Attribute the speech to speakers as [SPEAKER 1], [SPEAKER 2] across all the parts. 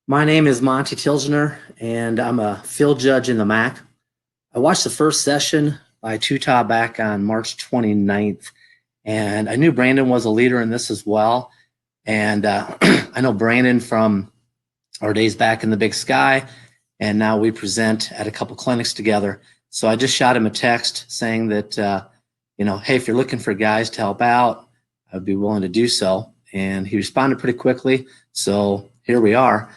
[SPEAKER 1] My name is Monty Tilgener, and I'm a field judge in the MAC. I watched the first session by Tutah back on March 29th, and I knew Brandon was a leader in this as well. And I know Brandon from our days back in the Big Sky, and now we present at a couple clinics together. So I just shot him a text saying that, hey, if you're looking for guys to help out, I'd be willing to do so. And he responded pretty quickly. So here we are.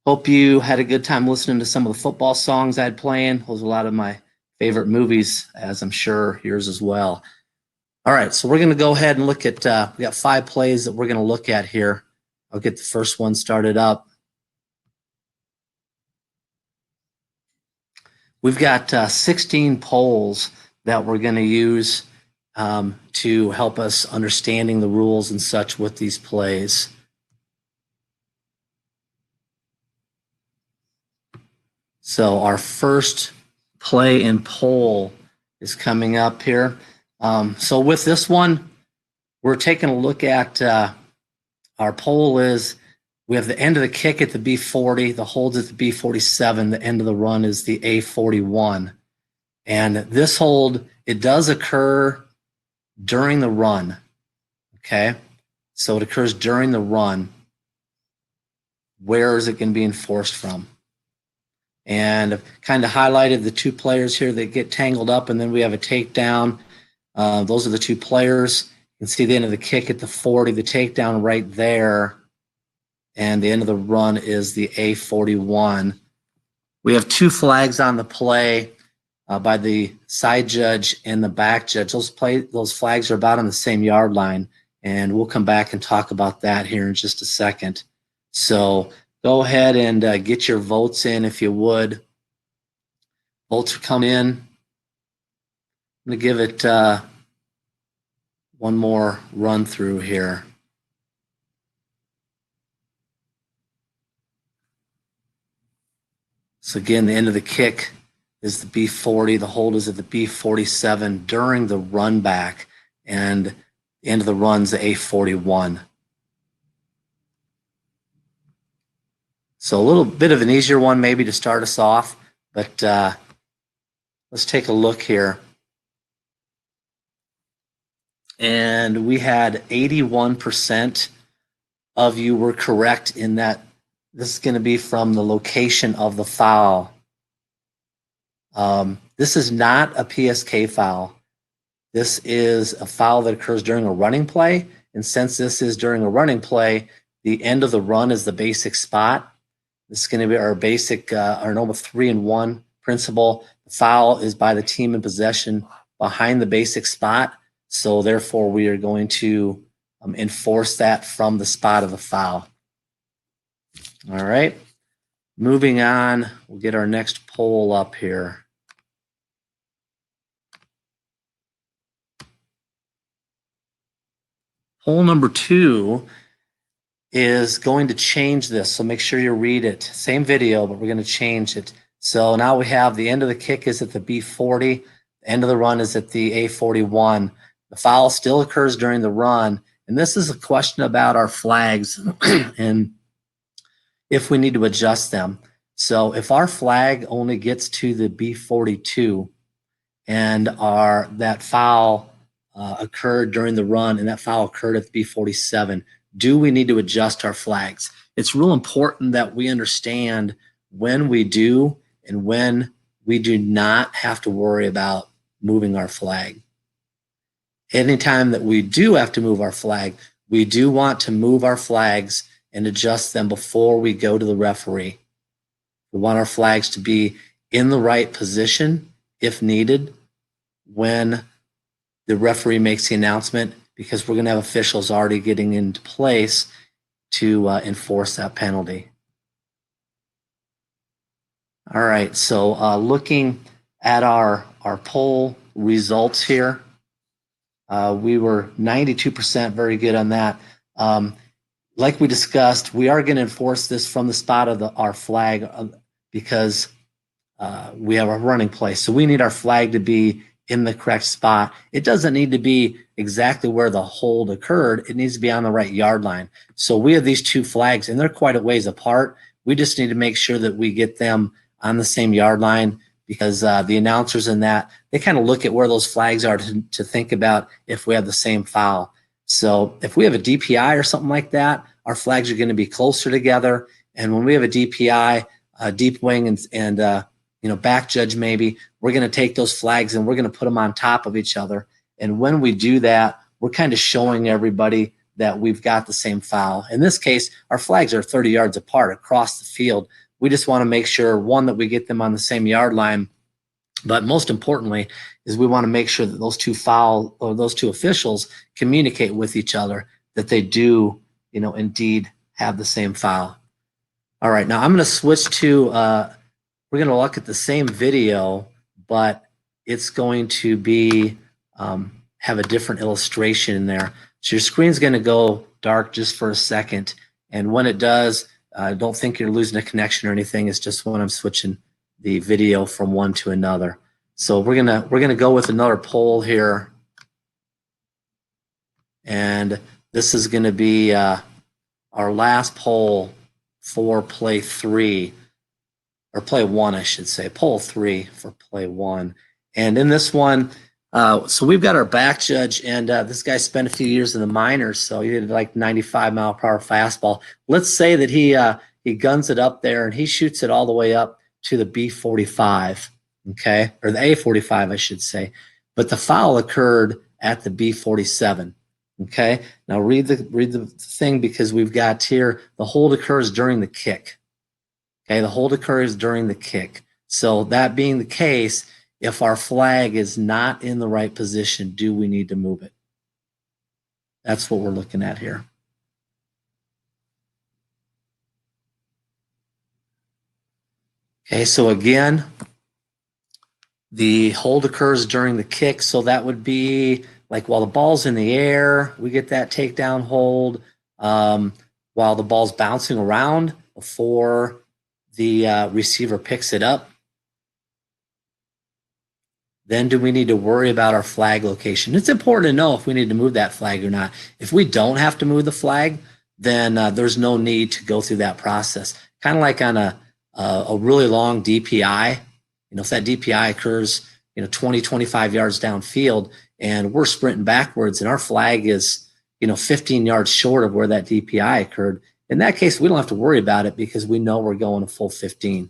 [SPEAKER 1] Hope you had a good time listening to some of the football songs I had playing. Those are a lot of my favorite movies, as I'm sure yours as well. All right, so we're going to go ahead and look at, we got 5 plays that we're going to look at here. I'll get the first one started up. We've got 16 polls that we're going to use to help us understanding the rules and such with these plays. So our first play and poll is coming up here. So with this one, we're taking a look at our poll is we have the end of the kick at the B40, the holds at the B47, the end of the run is the A41. And this hold, it does occur during the run, okay? So it occurs during the run. Where is it going to be enforced from? And I've kind of highlighted the 2 players here that get tangled up, and then we have a takedown. Those are the 2 players. You can see the end of the kick at the 40, the takedown right there, and the end of the run is the A41. We have 2 flags on the play by the side judge and the back judge. Those flags are about on the same yard line, and we'll come back and talk about that here in just a second. So go ahead and get your votes in if you would. Votes are coming in. I'm going to give it one more run through here. So again, the end of the kick is the B40. The hold is at the B47 during the run back, and the end of the run's the A41. So a little bit of an easier one maybe to start us off, but let's take a look here. And we had 81% of you were correct in that this is going to be from the location of the foul. This is not a PSK foul. This is a foul that occurs during a running play. And since this is during a running play, the end of the run is the basic spot. This is going to be our basic, our normal 3-and-1 principle. The foul is by the team in possession behind the basic spot. So therefore, we are going to enforce that from the spot of the foul. All right. Moving on, we'll get our next poll up here. Poll number 2 is going to change this, so make sure you read it. Same video, but we're going to change it. So now we have the end of the kick is at the B40, the end of the run is at the A41. The foul still occurs during the run, and this is a question about our flags and if we need to adjust them. So if our flag only gets to the B42 and that foul occurred during the run and that foul occurred at the B47, do we need to adjust our flags? It's real important that we understand when we do and when we do not have to worry about moving our flag. Anytime that we do have to move our flag, we do want to move our flags and adjust them before we go to the referee. We want our flags to be in the right position if needed when the referee makes the announcement, because we're going to have officials already getting into place to enforce that penalty. All right, so looking at our poll results here, we were 92% very good on that. Like we discussed, we are going to enforce this from the spot of our flag because we have a running play. So we need our flag to be in the correct spot. It doesn't need to be exactly where the hold occurred. It needs to be on the right yard line. So we have these two flags, and they're quite a ways apart. We just need to make sure that we get them on the same yard line, because the announcers in that, they kind of look at where those flags are to think about if we have the same foul. So if we have a DPI or something like that, our flags are going to be closer together. And when we have a DPI, deep wing and back judge, maybe we're going to take those flags and we're going to put them on top of each other. And when we do that, we're kind of showing everybody that we've got the same foul. In this case, our flags are 30 yards apart across the field. We just want to make sure, one, that we get them on the same yard line, but most importantly is we want to make sure that those two officials communicate with each other, that they do, indeed have the same foul. All right, now I'm going to switch to, we're going to look at the same video, but it's going to be, have a different illustration in there. So your screen's going to go dark just for a second. And when it does, don't think you're losing a connection or anything. It's just when I'm switching the video from one to another. So we're gonna go with another poll here, and this is going to be our last poll for play 3, or play 1, I should say. Poll 3 for play 1. And in this one, so we've got our back judge, and this guy spent a few years in the minors, so he did like 95-mile-per-hour fastball. Let's say that he guns it up there and he shoots it all the way up to the B45, okay, or the A45, I should say. But the foul occurred at the B47, okay. Now read the thing, because we've got here the hold occurs during the kick. Okay, the hold occurs during the kick. So that being the case, if our flag is not in the right position, do we need to move it? That's what we're looking at here. Okay, so again, the hold occurs during the kick. So that would be like while the ball's in the air, we get that takedown hold. While the ball's bouncing around before the receiver picks it up, then do we need to worry about our flag location? It's important to know if we need to move that flag or not. If we don't have to move the flag, then there's no need to go through that process. Kind of like on a really long DPI. If that DPI occurs, 20, 25 yards downfield, and we're sprinting backwards, and our flag is, 15 yards short of where that DPI occurred, in that case, we don't have to worry about it because we know we're going a full 15.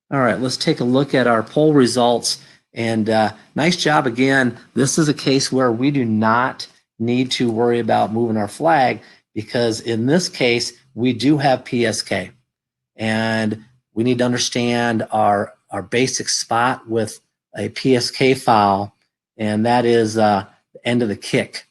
[SPEAKER 1] All right, let's take a look at our poll results. And nice job again. This is a case where we do not need to worry about moving our flag, because in this case, we do have PSK. And we need to understand our basic spot with a PSK foul, and that is the end of the kick.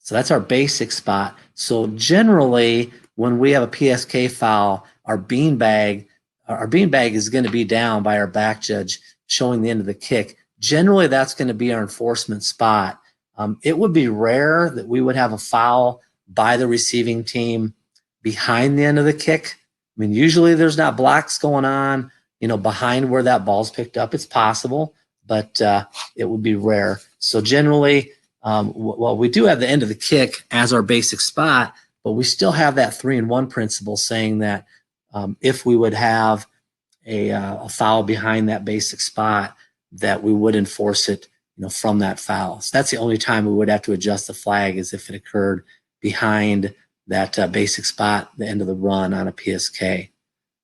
[SPEAKER 1] So that's our basic spot. So generally, when we have a PSK foul, our beanbag is going to be down by our back judge, showing the end of the kick. Generally, that's going to be our enforcement spot. It would be rare that we would have a foul by the receiving team behind the end of the kick. I mean, usually there's not blocks going on, behind where that ball's picked up. It's possible, but it would be rare. So generally, well, we do have the end of the kick as our basic spot, but we still have that 3-and-1 principle saying that if we would have a foul behind that basic spot, that we would enforce it, from that foul. So that's the only time we would have to adjust the flag, is if it occurred behind that basic spot, the end of the run on a PSK.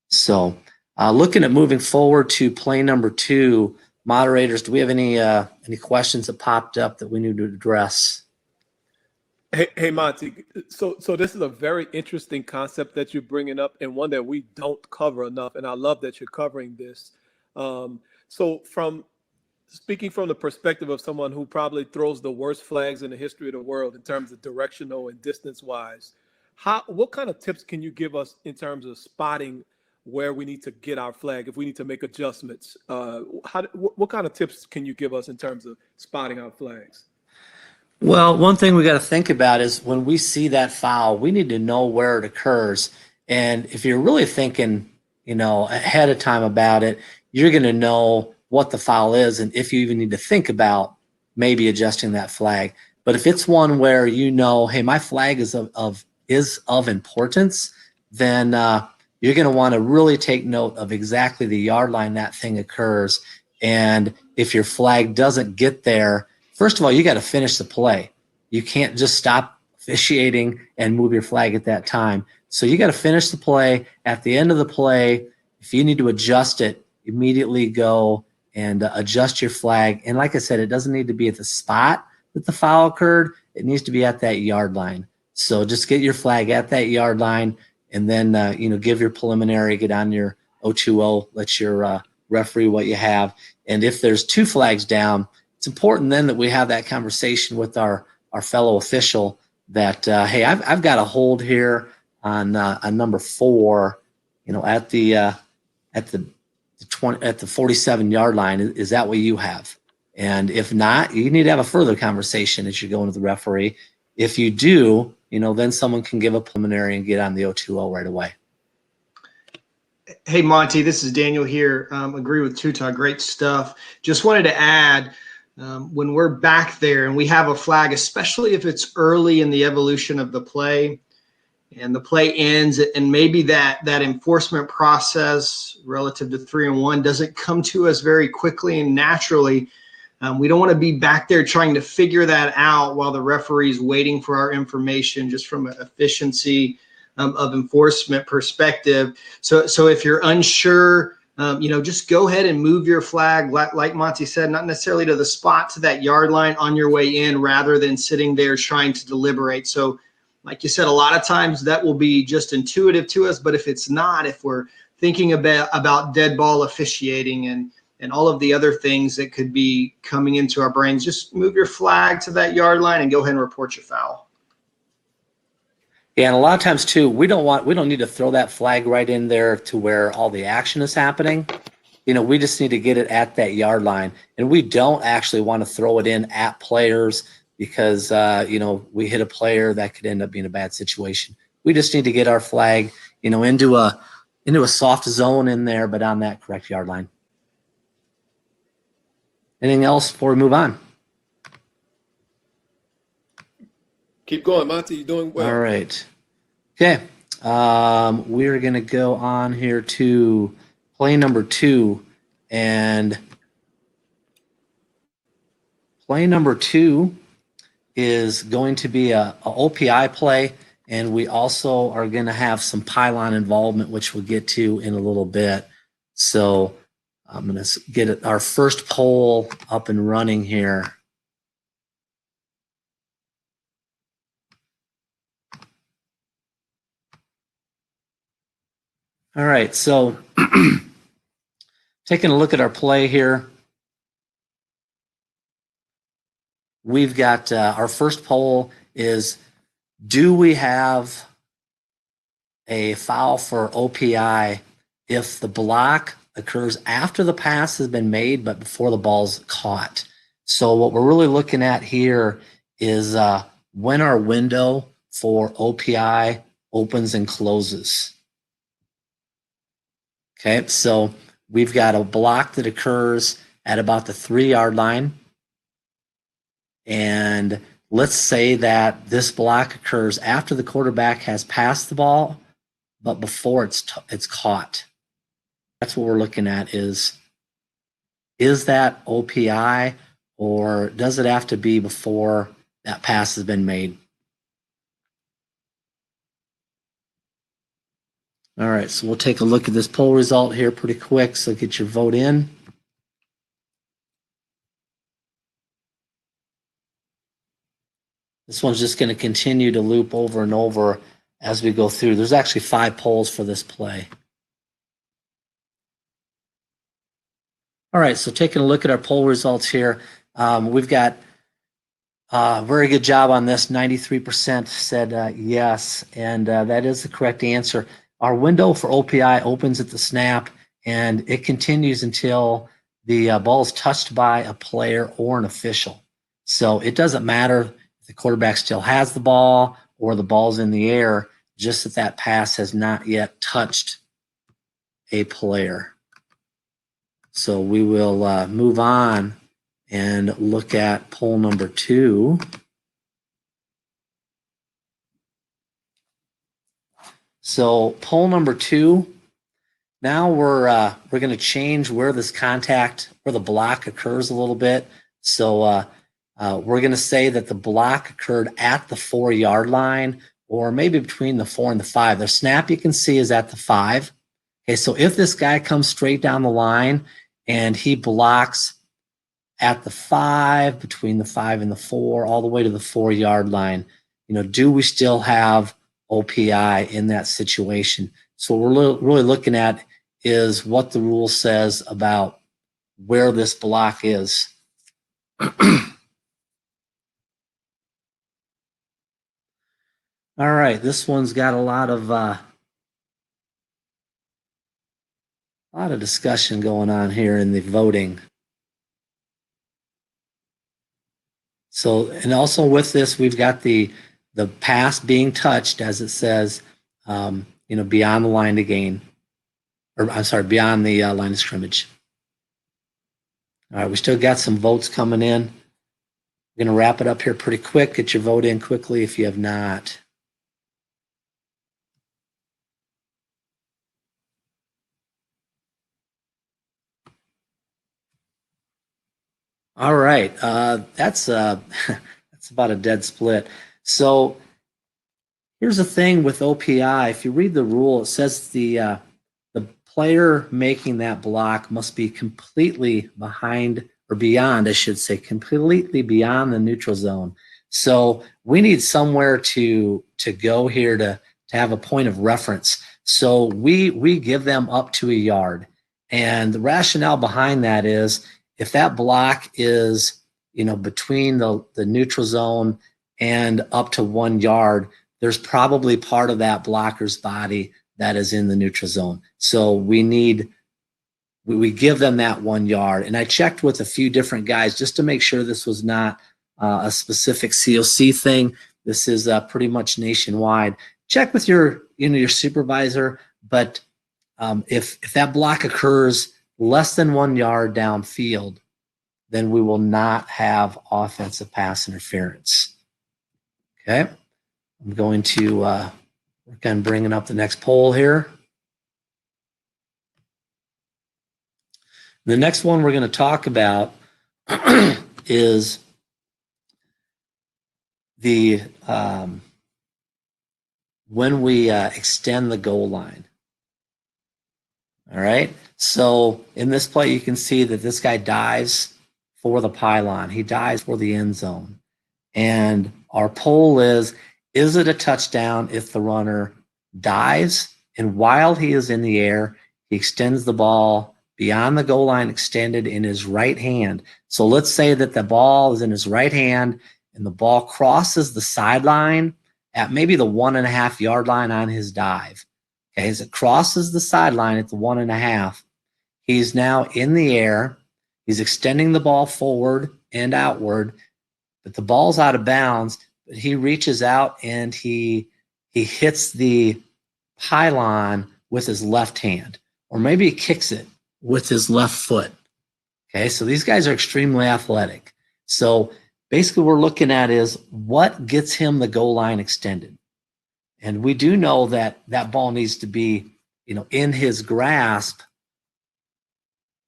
[SPEAKER 1] So looking at moving forward to play number 2, moderators, do we have any questions that popped up that we need to address?
[SPEAKER 2] Hey, Monty. So this is a very interesting concept that you're bringing up, and one that we don't cover enough. And I love that you're covering this. So speaking from the perspective of someone who probably throws the worst flags in the history of the world in terms of directional and distance wise, what kind of tips can you give us in terms of spotting where we need to get our flag, if we need to make adjustments? What kind of tips can you give us in terms of spotting our flags?
[SPEAKER 1] Well, one thing we got to think about is when we see that foul, we need to know where it occurs. And if you're really thinking, ahead of time about it, you're going to know what the foul is and if you even need to think about maybe adjusting that flag. But if it's one where you know, hey, my flag is of importance, then you're going to want to really take note of exactly the yard line that thing occurs. And if your flag doesn't get there, first of all, you got to finish the play. You can't just stop officiating and move your flag at that time. So you got to finish the play. At the end of the play, if you need to adjust it, immediately go and adjust your flag. And like I said, it doesn't need to be at the spot that the foul occurred. It needs to be at that yard line. So just get your flag at that yard line, and then give your preliminary, get on your O2O, let your referee what you have. And if there's two flags down, it's important then that we have that conversation with our fellow official that hey, I've got a hold here on number 4, at the 47 yard line. Is that what you have? And if not, you need to have a further conversation as you go into the referee. If you do, then someone can give a preliminary and get on the O2O right away.
[SPEAKER 3] Hey, Monty, this is Daniel here. Agree with Tuta. Great stuff. Just wanted to add, when we're back there and we have a flag, especially if it's early in the evolution of the play and the play ends, and maybe that enforcement process relative to 3-and-1 doesn't come to us very quickly and naturally. We don't want to be back there trying to figure that out while the referee's waiting for our information, just from an efficiency of enforcement perspective. So if you're unsure, just go ahead and move your flag, like Monty said, not necessarily to the spot, to that yard line on your way in, rather than sitting there trying to deliberate. So like you said, a lot of times that will be just intuitive to us, but if it's not, if we're thinking about dead ball officiating and all of the other things that could be coming into our brains, just move your flag to that yard line and go ahead and report your foul.
[SPEAKER 1] Yeah, and a lot of times too, we don't need to throw that flag right in there to where all the action is happening. We just need to get it at that yard line, and we don't actually want to throw it in at players because we hit a player that could end up being a bad situation. We just need to get our flag, into a soft zone in there, but on that correct yard line. Anything else before we move on?
[SPEAKER 2] Keep going, Monty. You're doing well.
[SPEAKER 1] All right. Okay. We're going to go on here to play number 2. And play number 2 is going to be a OPI play. And we also are going to have some pylon involvement, which we'll get to in a little bit. So I'm going to get our first poll up and running here. All right, so taking a look at our play here, we've got our first poll is, do we have a foul for OPI if the block occurs after the pass has been made but before the ball's caught? So what we're really looking at here is when our window for OPI opens and closes. Okay, so we've got a block that occurs at about the 3-yard line. And let's say that this block occurs after the quarterback has passed the ball, but before it's caught. That's what we're looking at is that OPI, or does it have to be before that pass has been made? All right, so we'll take a look at this poll result here pretty quick, so get your vote in. This one's just going to continue to loop over and over as we go through. There's actually 5 polls for this play. All right, so taking a look at our poll results here, we've got a very good job on this. 93% said yes, and that is the correct answer. Our window for OPI opens at the snap, and it continues until the ball is touched by a player or an official. So it doesn't matter if the quarterback still has the ball or the ball's in the air, just that pass has not yet touched a player. So we will move on and look at poll number 2. So poll number 2, now we're going to change where this contact, where the block occurs a little bit. So we're going to say that the block occurred at the 4-yard line, or maybe between the 4 and the 5. The snap you can see is at the 5. Okay, so if this guy comes straight down the line and he blocks at the 5, between the 5 and the 4, all the way to the 4-yard line, do we still have OPI in that situation? So what we're really looking at is what the rule says about where this block is. All right, this one's got a lot of discussion going on here in the voting. So, and also with this, we've got the pass being touched, as it says, beyond the line to gain, or I'm sorry, beyond the line of scrimmage. All right, we still got some votes coming in. We're going to wrap it up here pretty quick. Get your vote in quickly if you have not. All right, that's about a dead split. So here's the thing with OPI. If you read the rule, it says the player making that block must be completely behind, or beyond, I should say, completely beyond the neutral zone. So we need somewhere to go here to have a point of reference. So we give them up to a yard. And the rationale behind that is, if that block is, between the neutral zone and up to 1 yard, there's probably part of that blocker's body that is in the neutral zone. So we give them that 1 yard. And I checked with a few different guys just to make sure this was not a specific COC thing. This is pretty much nationwide. Check with your supervisor, but if that block occurs less than 1 yard downfield, then we will not have offensive pass interference. Okay, I'm going to work on bringing up the next poll here. The next one we're going to talk about is the when we extend the goal line. All right, so in this play, you can see that this guy dives for the pylon. He dives for the end zone. And our poll is it a touchdown if the runner dives and while he is in the air, he extends the ball beyond the goal line, extended in his right hand? So let's say that the ball is in his right hand and the ball crosses the sideline at maybe the 1.5 yard line on his dive. Okay, as it crosses the sideline at the 1.5, he's now in the air. He's extending the ball forward and outward, but the ball's out of bounds. But he reaches out and he hits the pylon with his left hand, or maybe he kicks it with his left foot. Okay, so these guys are extremely athletic. So basically what we're looking at is what gets him the goal line extended. And we do know that that ball needs to be, in his grasp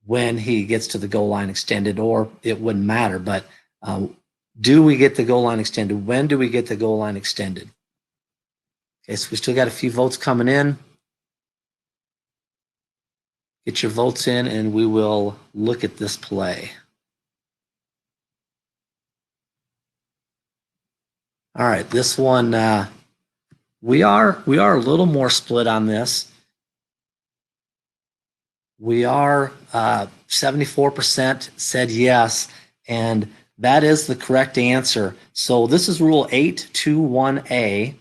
[SPEAKER 1] when he gets to the goal line extended, or it wouldn't matter. But do we get the goal line extended? When do we get the goal line extended? Okay, so we still got a few votes coming in. Get your votes in and we will look at this play. All right, this one, we are a little more split on this. We are 74% said yes, and that is the correct answer. So this is Rule 821A,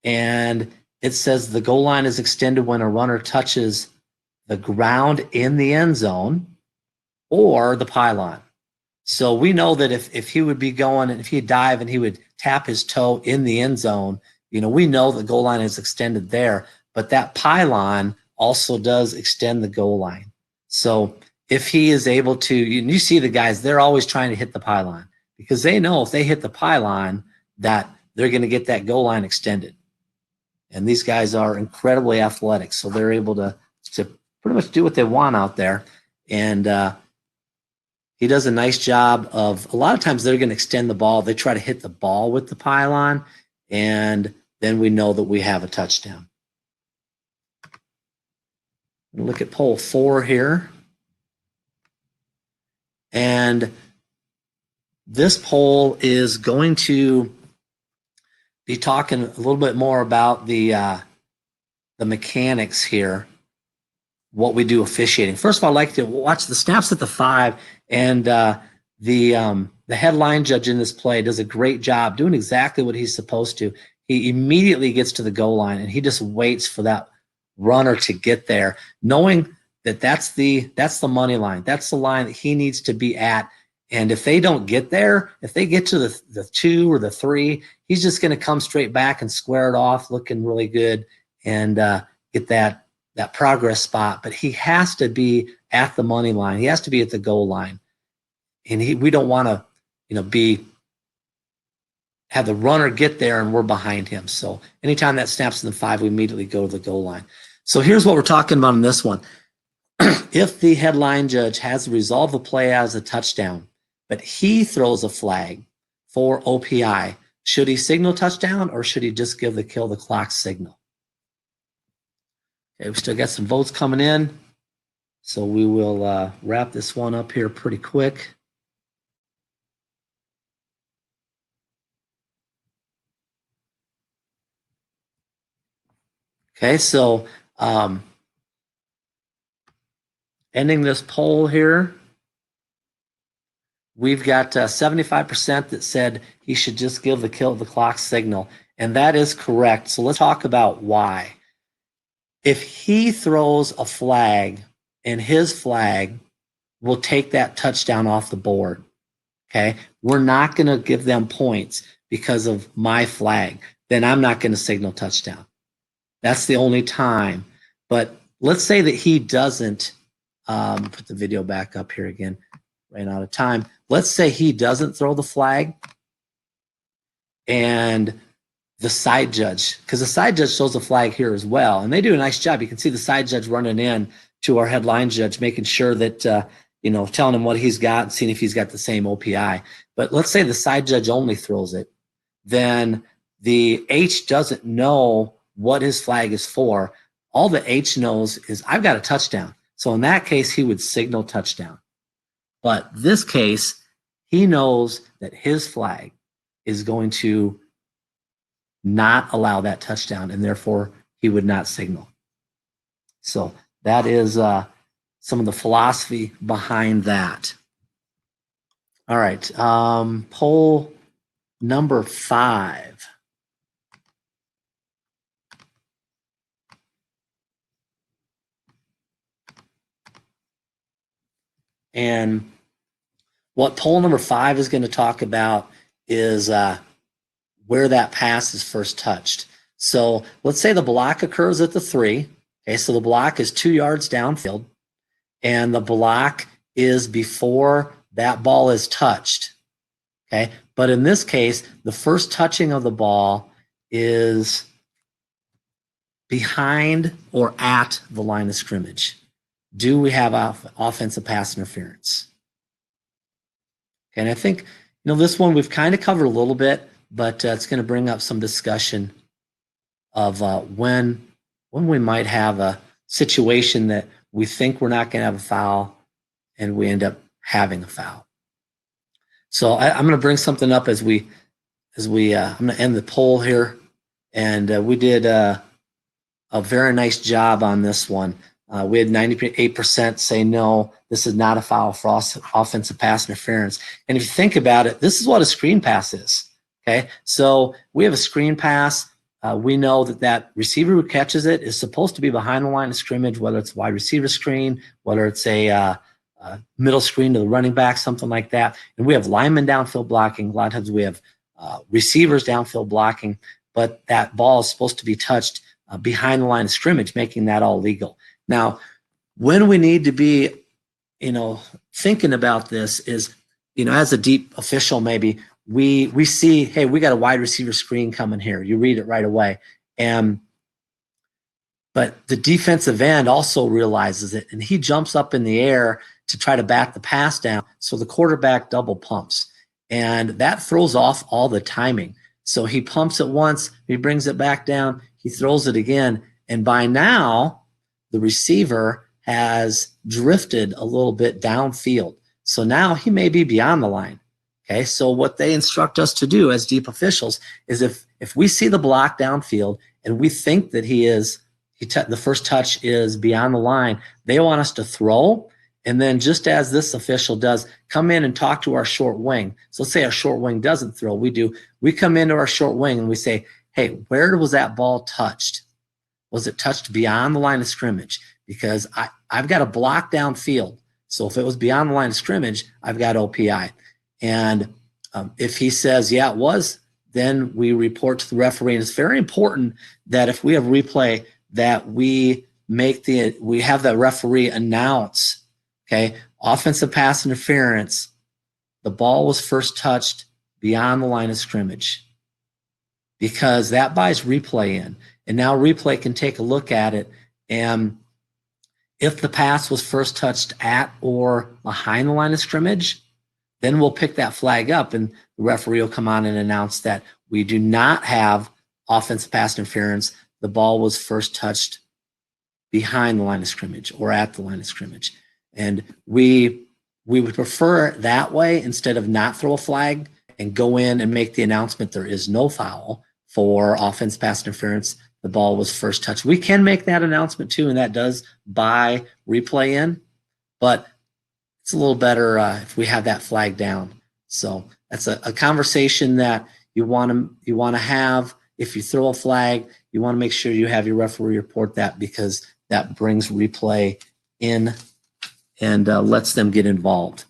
[SPEAKER 1] and it says the goal line is extended when a runner touches the ground in the end zone or the pylon. So we know that if he would be going, and if he'd dive and he would tap his toe in the end zone, we know the goal line is extended there, but that pylon also does extend the goal line. So if he is able to, you see the guys, they're always trying to hit the pylon because they know if they hit the pylon that they're going to get that goal line extended. And these guys are incredibly athletic, so they're able to pretty much do what they want out there. And he does a nice job of, a lot of times they're going to extend the ball. They try to hit the ball with the pylon, and then we know that we have a touchdown. Look at pole 4 here. And this pole is going to be talking a little bit more about the mechanics here, what we do officiating. First of all, I like to watch the snaps at the 5, and the headline judge in this play does a great job doing exactly what he's supposed to. He immediately gets to the goal line, and he just waits for that runner to get there, knowing that that's the money line. That's the line that he needs to be at. And if they don't get there, if they get to the 2 or the 3, he's just going to come straight back and square it off, looking really good, and get that progress spot. But he has to be at the money line. He has to be at the goal line. And we don't want to, have the runner get there and we're behind him. So anytime that snaps in the 5, we immediately go to the goal line. So here's what we're talking about in this one. If the headline judge has resolved the play as a touchdown, but he throws a flag for OPI, should he signal touchdown or should he just give the kill the clock signal? Okay, we still got some votes coming in, so we will wrap this one up here pretty quick. Okay, so ending this poll here, we've got 75% that said he should just give the kill the clock signal, and that is correct. So let's talk about why. If he throws a flag and his flag will take that touchdown off the board, okay, we're not going to give them points because of my flag. Then I'm not going to signal touchdown. That's the only time. But let's say that he doesn't, put the video back up here again, ran out of time. Let's say he doesn't throw the flag and the side judge, because the side judge throws the flag here as well, and they do a nice job. You can see the side judge running in to our headline judge, making sure that, telling him what he's got and seeing if he's got the same OPI. But let's say the side judge only throws it, then the H doesn't know what his flag is for. All the H knows is I've got a touchdown. So in that case, he would signal touchdown. But this case, he knows that his flag is going to not allow that touchdown, and therefore he would not signal. So that is some of the philosophy behind that. All right, poll number 5. And what poll number 5 is going to talk about is where that pass is first touched. So let's say the block occurs at the 3. Okay, so the block is 2 yards downfield, and the block is before that ball is touched. Okay, but in this case, the first touching of the ball is behind or at the line of scrimmage. Do we have offensive pass interference? And I think, this one we've kind of covered a little bit, but it's going to bring up some discussion of when we might have a situation that we think we're not going to have a foul and we end up having a foul. So I'm going to bring something up as we I'm going to end the poll here. And we did a very nice job on this one. We had 98% say no, this is not a foul for offensive pass interference. And if you think about it, this is what a screen pass is. Okay, so we have a screen pass. We know that receiver who catches it is supposed to be behind the line of scrimmage, whether it's a wide receiver screen, whether it's a middle screen to the running back, something like that. And we have linemen downfield blocking. A lot of times we have receivers downfield blocking, but that ball is supposed to be touched behind the line of scrimmage, making that all legal. Now, when we need to be thinking about this is, as a deep official, maybe we see, hey, we got a wide receiver screen coming here. You read it right away. But the defensive end also realizes it, and he jumps up in the air to try to back the pass down. So the quarterback double pumps, and that throws off all the timing. So he pumps it once, he brings it back down, he throws it again. And by now, the receiver has drifted a little bit downfield. So now he may be beyond the line. Okay, so what they instruct us to do as deep officials is if we see the block downfield and we think that the first touch is beyond the line, they want us to throw. And then just as this official does, come in and talk to our short wing. So let's say our short wing doesn't throw. We come into our short wing and we say, hey, where was that ball touched? Was it touched beyond the line of scrimmage? Because I've got a block downfield. So if it was beyond the line of scrimmage, I've got OPI. And if he says, yeah, it was, then we report to the referee. And it's very important that if we have replay, that we have the referee announce, okay, offensive pass interference, the ball was first touched beyond the line of scrimmage, because that buys replay in. And now replay can take a look at it. And if the pass was first touched at or behind the line of scrimmage, then we'll pick that flag up and the referee will come on and announce that we do not have offensive pass interference. The ball was first touched behind the line of scrimmage or at the line of scrimmage. And we would prefer it that way instead of not throw a flag and go in and make the announcement there is no foul for offense pass interference. The ball was first touched. We can make that announcement too, and that does buy replay in, but it's a little better if we have that flag down. So that's a conversation that you want to have. If you throw a flag, you want to make sure you have your referee report that, because that brings replay in and lets them get involved.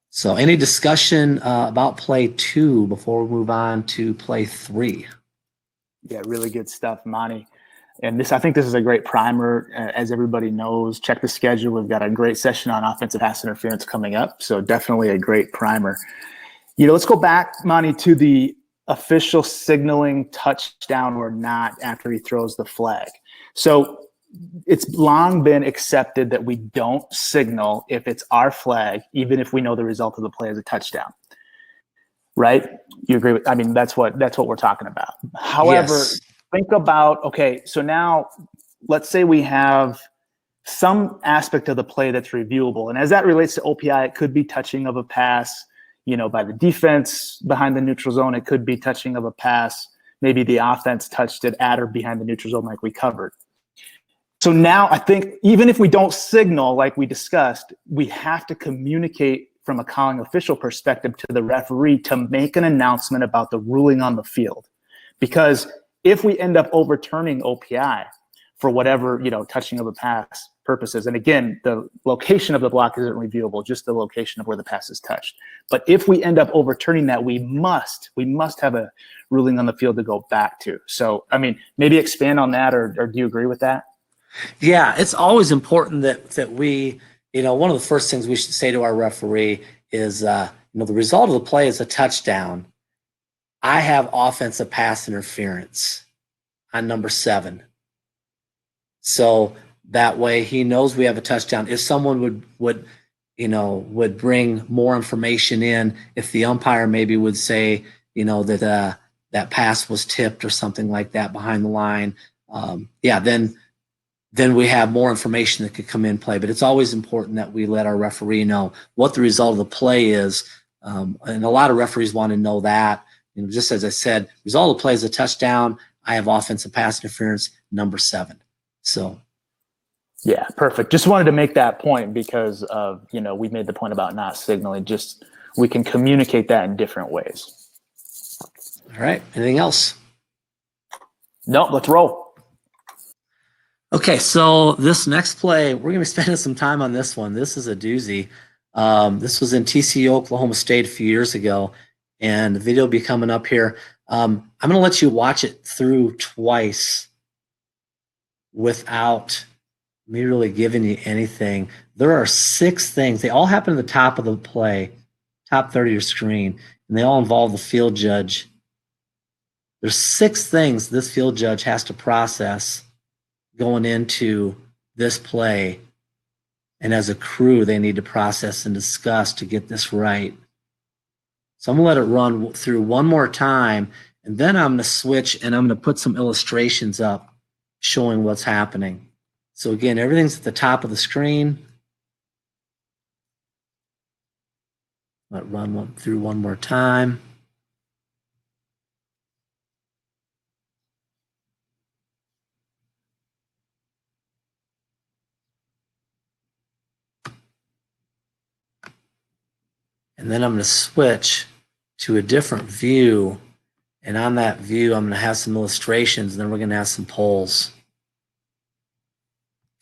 [SPEAKER 1] So any discussion about play 2 before we move on to play 3?
[SPEAKER 4] Yeah, really good stuff, Monty. And I think this is a great primer. As everybody knows, check the schedule. We've got a great session on offensive pass interference coming up. So definitely a great primer. Let's go back, Monty, to the official signaling touchdown or not after he throws the flag. So it's long been accepted that we don't signal if it's our flag, even if we know the result of the play is a touchdown. Right? You agree with? I mean, that's what we're talking about. However,
[SPEAKER 1] Yes.
[SPEAKER 4] Think about, okay, so now let's say we have some aspect of the play that's reviewable. And as that relates to OPI, it could be touching of a pass, by the defense behind the neutral zone. It could be touching of a pass. Maybe the offense touched it at or behind the neutral zone like we covered. So now I think even if we don't signal like we discussed, we have to communicate from a calling official perspective to the referee to make an announcement about the ruling on the field. Because if we end up overturning OPI for whatever, touching of a pass purposes, and again, the location of the block isn't reviewable, just the location of where the pass is touched. But if we end up overturning that, we must have a ruling on the field to go back to. So, I mean, maybe expand on that, or do you agree with that?
[SPEAKER 1] Yeah, it's always important that we, one of the first things we should say to our referee is, the result of the play is a touchdown. I have offensive pass interference on number 7. So that way he knows we have a touchdown. If someone would bring more information in, if the umpire maybe would say, that that pass was tipped or something like that behind the line, then we have more information that could come in play. But it's always important that we let our referee know what the result of the play is. And a lot of referees want to know that. Just as I said, result of the play is a touchdown. I have offensive pass interference, number 7. So.
[SPEAKER 4] Yeah, perfect. Just wanted to make that point because of, we made the point about not signaling. Just we can communicate that in different ways.
[SPEAKER 1] All right. Anything else?
[SPEAKER 4] No, let's roll.
[SPEAKER 1] Okay, so this next play, we're going to be spending some time on this one. This is a doozy. This was in TCU, Oklahoma State a few years ago, and the video will be coming up here. I'm going to let you watch it through twice without me really giving you anything. There are 6 things. They all happen at the top of the play, top third of your screen, and they all involve the field judge. There's 6 things this field judge has to process going into this play. And as a crew, they need to process and discuss to get this right. So I'm going to let it run through one more time, and then I'm going to switch and I'm going to put some illustrations up showing what's happening. So again, everything's at the top of the screen. Let it run through one more time. And then I'm going to switch to a different view. And on that view, I'm going to have some illustrations, and then we're going to have some polls.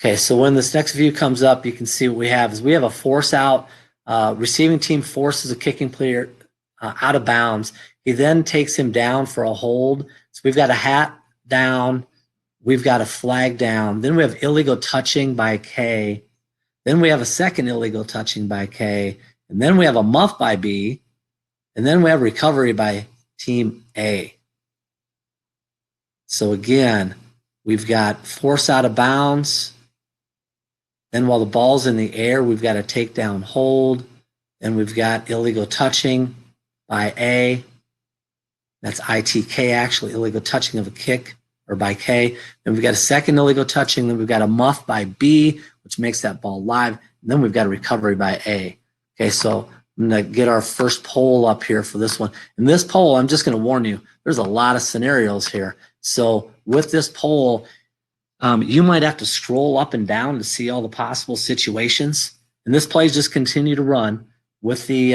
[SPEAKER 1] Okay, so when this next view comes up, you can see what we have is we have a force out. Receiving team forces a kicking player out of bounds. He then takes him down for a hold. So we've got a hat down. We've got a flag down. Then we have illegal touching by K. Then we have a second illegal touching by K. And then we have a muff by B. And then we have recovery by team A. So again, we've got force out of bounds. Then while the ball's in the air, we've got a takedown hold. Then we've got illegal touching by A. That's ITK, actually, illegal touching of a kick, or by K. Then we've got a second illegal touching. Then we've got a muff by B, which makes that ball live. And then we've got a recovery by A. Okay, so I'm going to get our first poll up here for this one. In this poll, I'm just going to warn you, there's a lot of scenarios here. So with this poll, you might have to scroll up and down to see all the possible situations. And this plays just continue to run with the,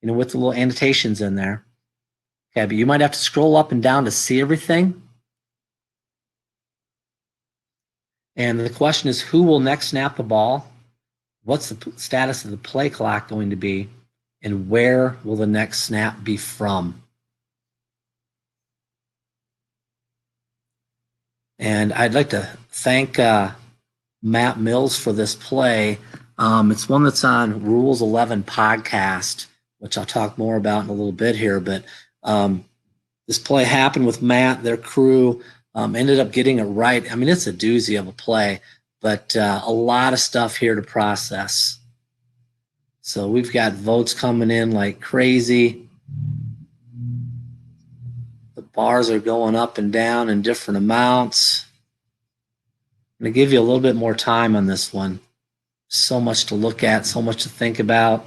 [SPEAKER 1] with the little annotations in there. Okay, but you might have to scroll up and down to see everything. And the question is, who will next snap the ball? What's the status of the play clock going to be? And where will the next snap be from? And I'd like to thank Matt Mills for this play. It's one that's on Rules 11 podcast, which I'll talk more about in a little bit here. But this play happened with Matt, their crew, ended up getting it right. I mean, it's a doozy of a play, but a lot of stuff here to process. So we've got votes coming in like crazy. The bars are going up and down in different amounts. I'm going to give you a little bit more time on this one. So much to look at, so much to think about,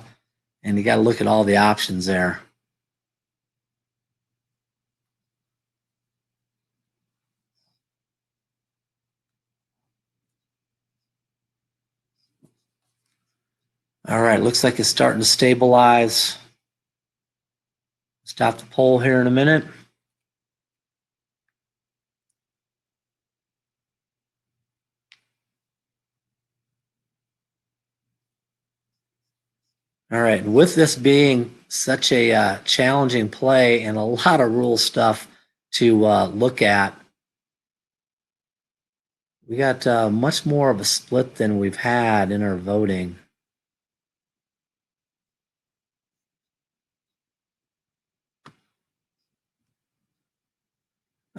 [SPEAKER 1] and you got to look at all the options there. All right, looks like it's starting to stabilize. Stop the poll here in a minute. All right, with this being such a challenging play and a lot of rule stuff to look at, we got much more of a split than we've had in our voting.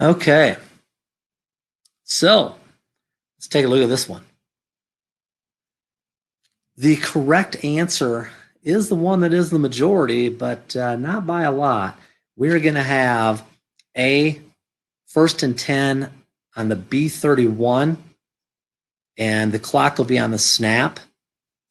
[SPEAKER 1] Okay, so let's take a look at this one. The correct answer is the one that is the majority, but not by a lot. We're going to have A, 1st and 10 on the B31, and the clock will be on the snap.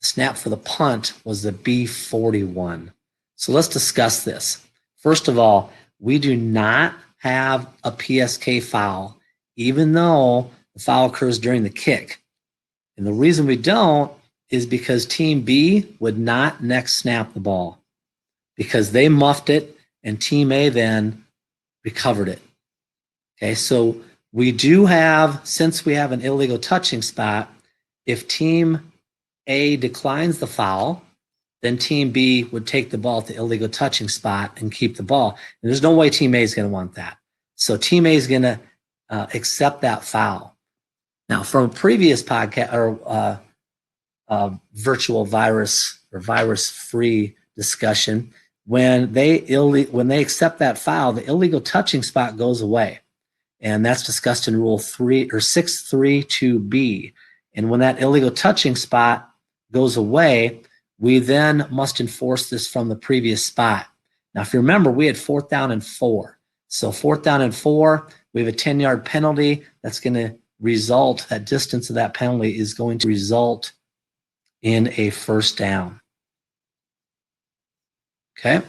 [SPEAKER 1] The snap for the punt was the B41. So let's discuss this. First of all, we do not have a PSK foul, even though the foul occurs during the kick. And the reason we don't is because Team B would not next snap the ball because they muffed it and Team A then recovered it. Okay, so we do have, since we have an illegal touching spot, if Team A declines the foul, then Team B would take the ball at the illegal touching spot and keep the ball. And there's no way Team A is going to want that. So Team A is going to accept that foul. Now, from a previous podcast or virtual virus or virus-free discussion, when they accept that foul, the illegal touching spot goes away, and that's discussed in Rule 3 or 632B. And when that illegal touching spot goes away, we then must enforce this from the previous spot. Now, if you remember, we had 4th down and 4. So 4th down and 4, we have a 10-yard penalty that's going to result, that distance of that penalty is going to result in a 1st down. Okay,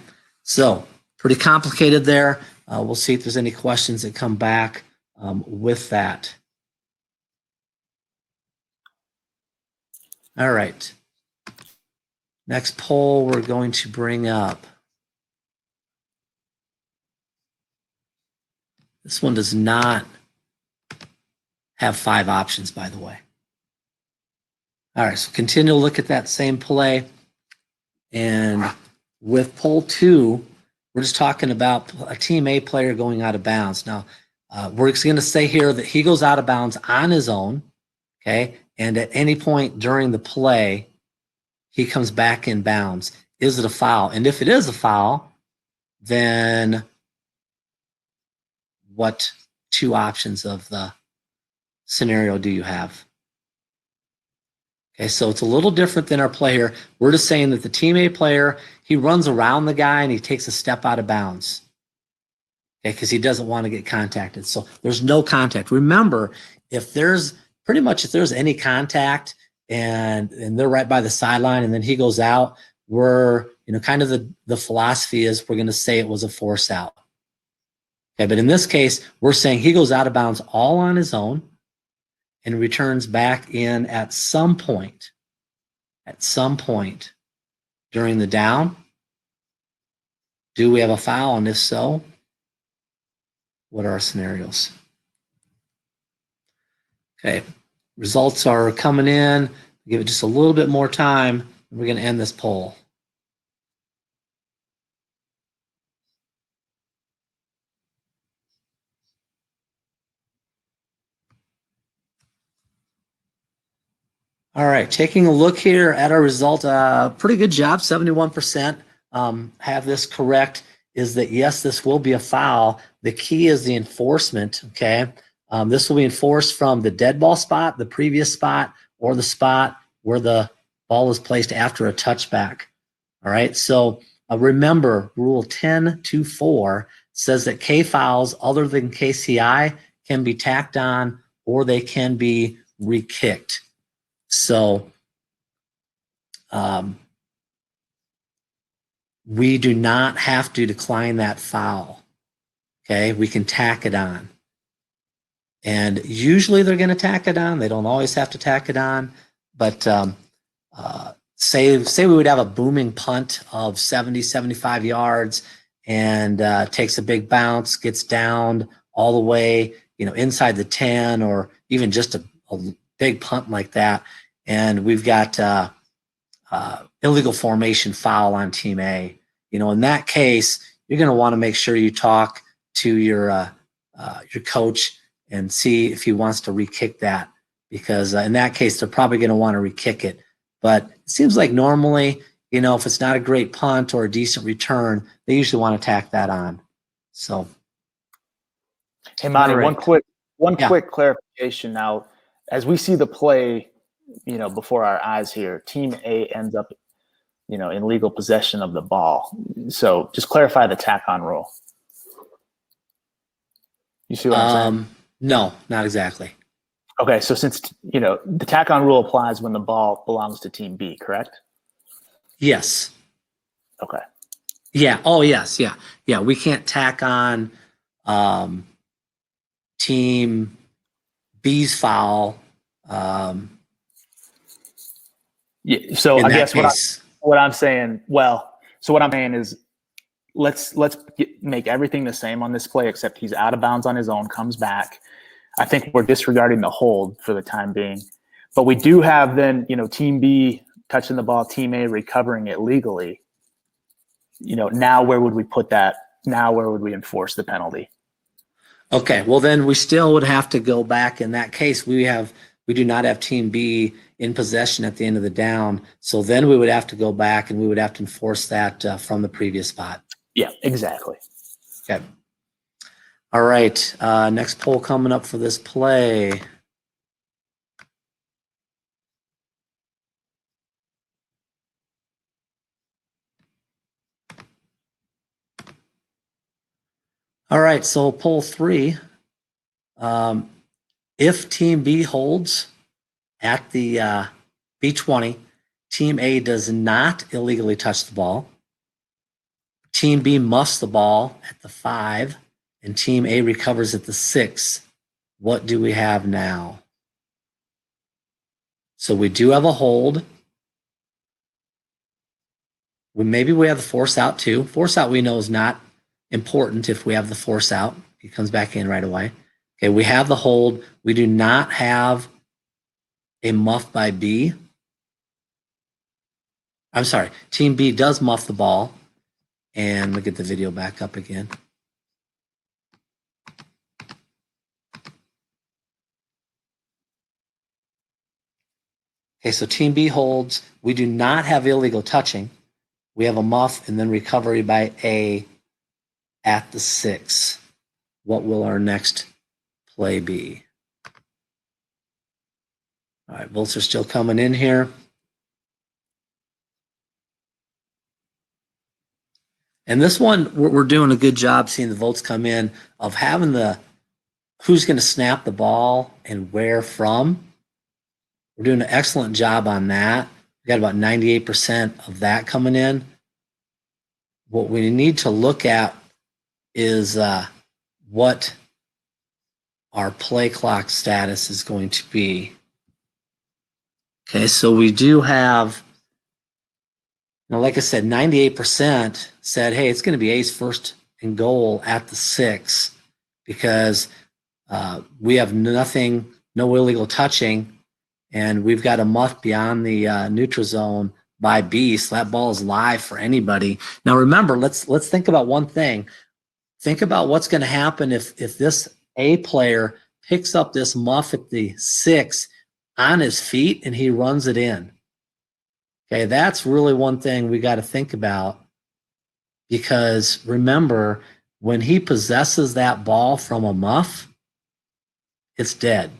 [SPEAKER 1] so pretty complicated there. We'll see if there's any questions that come back with that. All right. Next poll we're going to bring up. This one does not have 5 options, by the way. All right, so continue to look at that same play. And with poll 2, we're just talking about a Team A player going out of bounds. Now, we're going to say here that he goes out of bounds on his own, okay? And at any point during the play, he comes back in bounds. Is it a foul? And if it is a foul, then what 2 options of the scenario do you have? Okay, so it's a little different than our play here. We're just saying that the Team A player, he runs around the guy and he takes a step out of bounds. Okay, because he doesn't want to get contacted. So there's no contact. Remember, if there's any contact and they're right by the sideline and then he goes out, we're, kind of the philosophy is we're going to say it was a force out. Okay, but in this case, we're saying he goes out of bounds all on his own and returns back in at some point during the down. Do we have a foul? And if so, what are our scenarios? Okay, results are coming in. Give it just a little bit more time. We're going to end this poll. All right, taking a look here at our result, pretty good job, 71% have this correct, is that yes, this will be a foul. The key is the enforcement, okay? This will be enforced from the dead ball spot, the previous spot, or the spot where the ball is placed after a touchback. All right, so remember, Rule 10.2.4 says that K fouls other than KCI can be tacked on or they can be re-kicked. So we do not have to decline that foul. Okay, we can tack it on. And usually they're going to tack it on. They don't always have to tack it on. But say we would have a booming punt of 70, 75 yards and takes a big bounce, gets downed all the way, inside the 10, or even just a big punt like that, and we've got illegal formation foul on Team A. In that case, you're going to want to make sure you talk to your coach and see if he wants to re-kick that, because in that case, they're probably going to want to re-kick it. But it seems like normally, if it's not a great punt or a decent return, they usually want to tack that on. So,
[SPEAKER 4] hey, Monty,
[SPEAKER 1] right.
[SPEAKER 4] one quick clarification now. As we see the play, before our eyes here, Team A ends up, in legal possession of the ball. So just clarify the tack-on rule. You see what I'm saying?
[SPEAKER 1] No, not exactly.
[SPEAKER 4] Okay, so since, the tack-on rule applies when the ball belongs to Team B, correct?
[SPEAKER 1] Yes.
[SPEAKER 4] Okay.
[SPEAKER 1] Yeah. Oh, yes. Yeah. Yeah. We can't tack on Team B's foul.
[SPEAKER 4] Yeah. So I guess what I'm saying is let's make everything the same on this play, except he's out of bounds on his own, comes back. I think we're disregarding the hold for the time being, but we do have then, Team B touching the ball, Team A recovering it legally. Now where would we put that? Now where would we enforce the penalty?
[SPEAKER 1] Okay, well then we still would have to go back. In that case, we do not have team B in possession at the end of the down. So then we would have to go back and we would have to enforce that from the previous spot.
[SPEAKER 4] Yeah, exactly.
[SPEAKER 1] Okay. All right, next poll coming up for this play. All right, so poll 3. If team B holds at the B20, team A does not illegally touch the ball. Team B muffs the ball at the 5, and team A recovers at the 6. What do we have now? So we do have a hold. Maybe we have the force out too. Force out we know is not important if we have the force out. He comes back in right away. Okay, we have the hold. We do not have a muff by B. I'm sorry, team B does muff the ball. And look at the video back up again. Okay, so team B holds. We do not have illegal touching. We have a muff and then recovery by A at the 6. What will our next play be? All right, votes are still coming in here. And this one, we're doing a good job seeing the votes come in of having the who's going to snap the ball and where from. We're doing an excellent job on that. We got about 98% of that coming in. What we need to look at is what our play clock status is going to be. Okay, so we do have, like I said, 98% said, hey, it's going to be A's first and goal at the 6 because we have nothing, no illegal touching, and we've got a muff beyond the neutral zone by B, so that ball is live for anybody. Now remember, let's think about one thing. Think about what's going to happen if this A player picks up this muff at the 6 on his feet and he runs it in. Okay, that's really one thing we got to think about, because remember, when he possesses that ball from a muff, it's dead.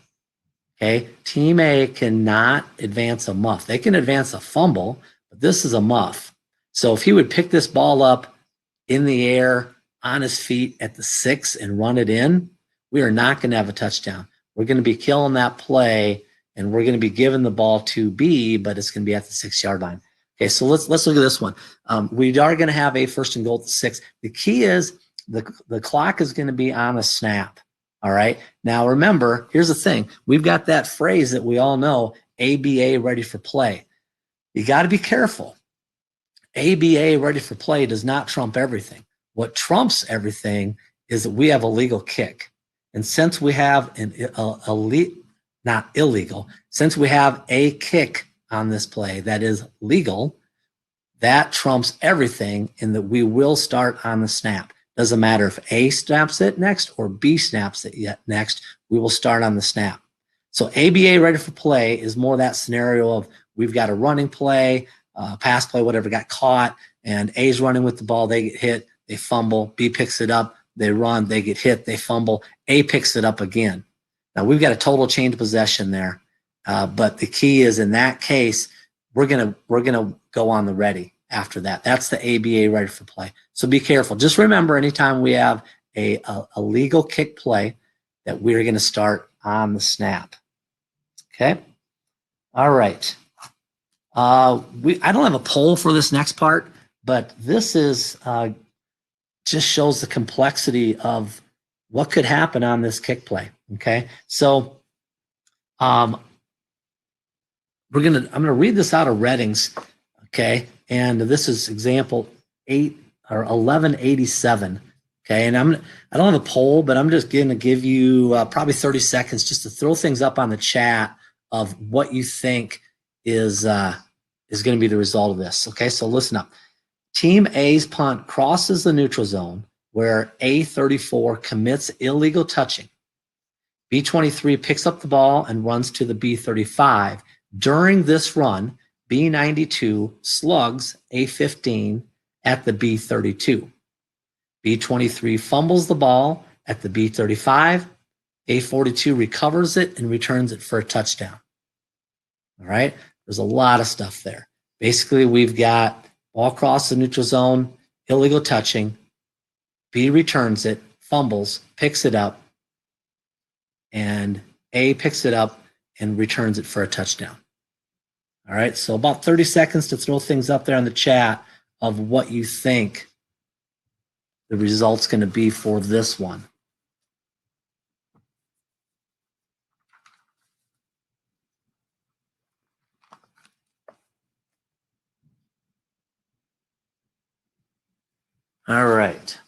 [SPEAKER 1] Okay, team A cannot advance a muff. They can advance a fumble, but this is a muff. So if he would pick this ball up in the air on his feet at the 6 and run it in, we are not going to have a touchdown. We're going to be killing that play, and we're going to be giving the ball to B, but it's going to be at the 6-yard line. Okay, so let's look at this one. We are going to have a first and goal at the 6. The key is the clock is going to be on the snap. All right. Now remember, here's the thing. We've got that phrase that we all know, ABA ready for play. You got to be careful. ABA ready for play does not trump everything. What trumps everything is that we have a legal kick. And since we have not illegal, since we have a kick on this play that is legal, that trumps everything in that we will start on the snap. Doesn't matter if A snaps it next or B snaps it yet next, we will start on the snap. So ABA ready for play is more that scenario of we've got a running play, pass play, whatever, got caught, and A's running with the ball, they get hit, they fumble, B picks it up, they run, they get hit, they fumble, A picks it up again. Now we've got a total change of possession there, but the key is in that case, we're gonna go on the ready after that. That's the ABA ready for play. So be careful. Just remember, anytime we have a legal kick play, that we're going to start on the snap. Okay. All right. I don't have a poll for this next part, but this is just shows the complexity of what could happen on this kick play. Okay. So I'm gonna read this out of Redding's. Okay. And this is example 1187. Okay. And I don't have a poll, but I'm just going to give you probably 30 seconds just to throw things up on the chat of what you think is going to be the result of this. Okay. So listen up. Team A's punt crosses the neutral zone where A34 commits illegal touching. B23 picks up the ball and runs to the B35. During this run, B92 slugs A15 at the B32. B23 fumbles the ball at the B35. A42 recovers it and returns it for a touchdown. All right, there's a lot of stuff there. Basically, we've got ball across the neutral zone, illegal touching. B returns it, fumbles, picks it up, and A picks it up and returns it for a touchdown. All right, so about 30 seconds to throw things up there in the chat of what you think the result's going to be for this one. All right.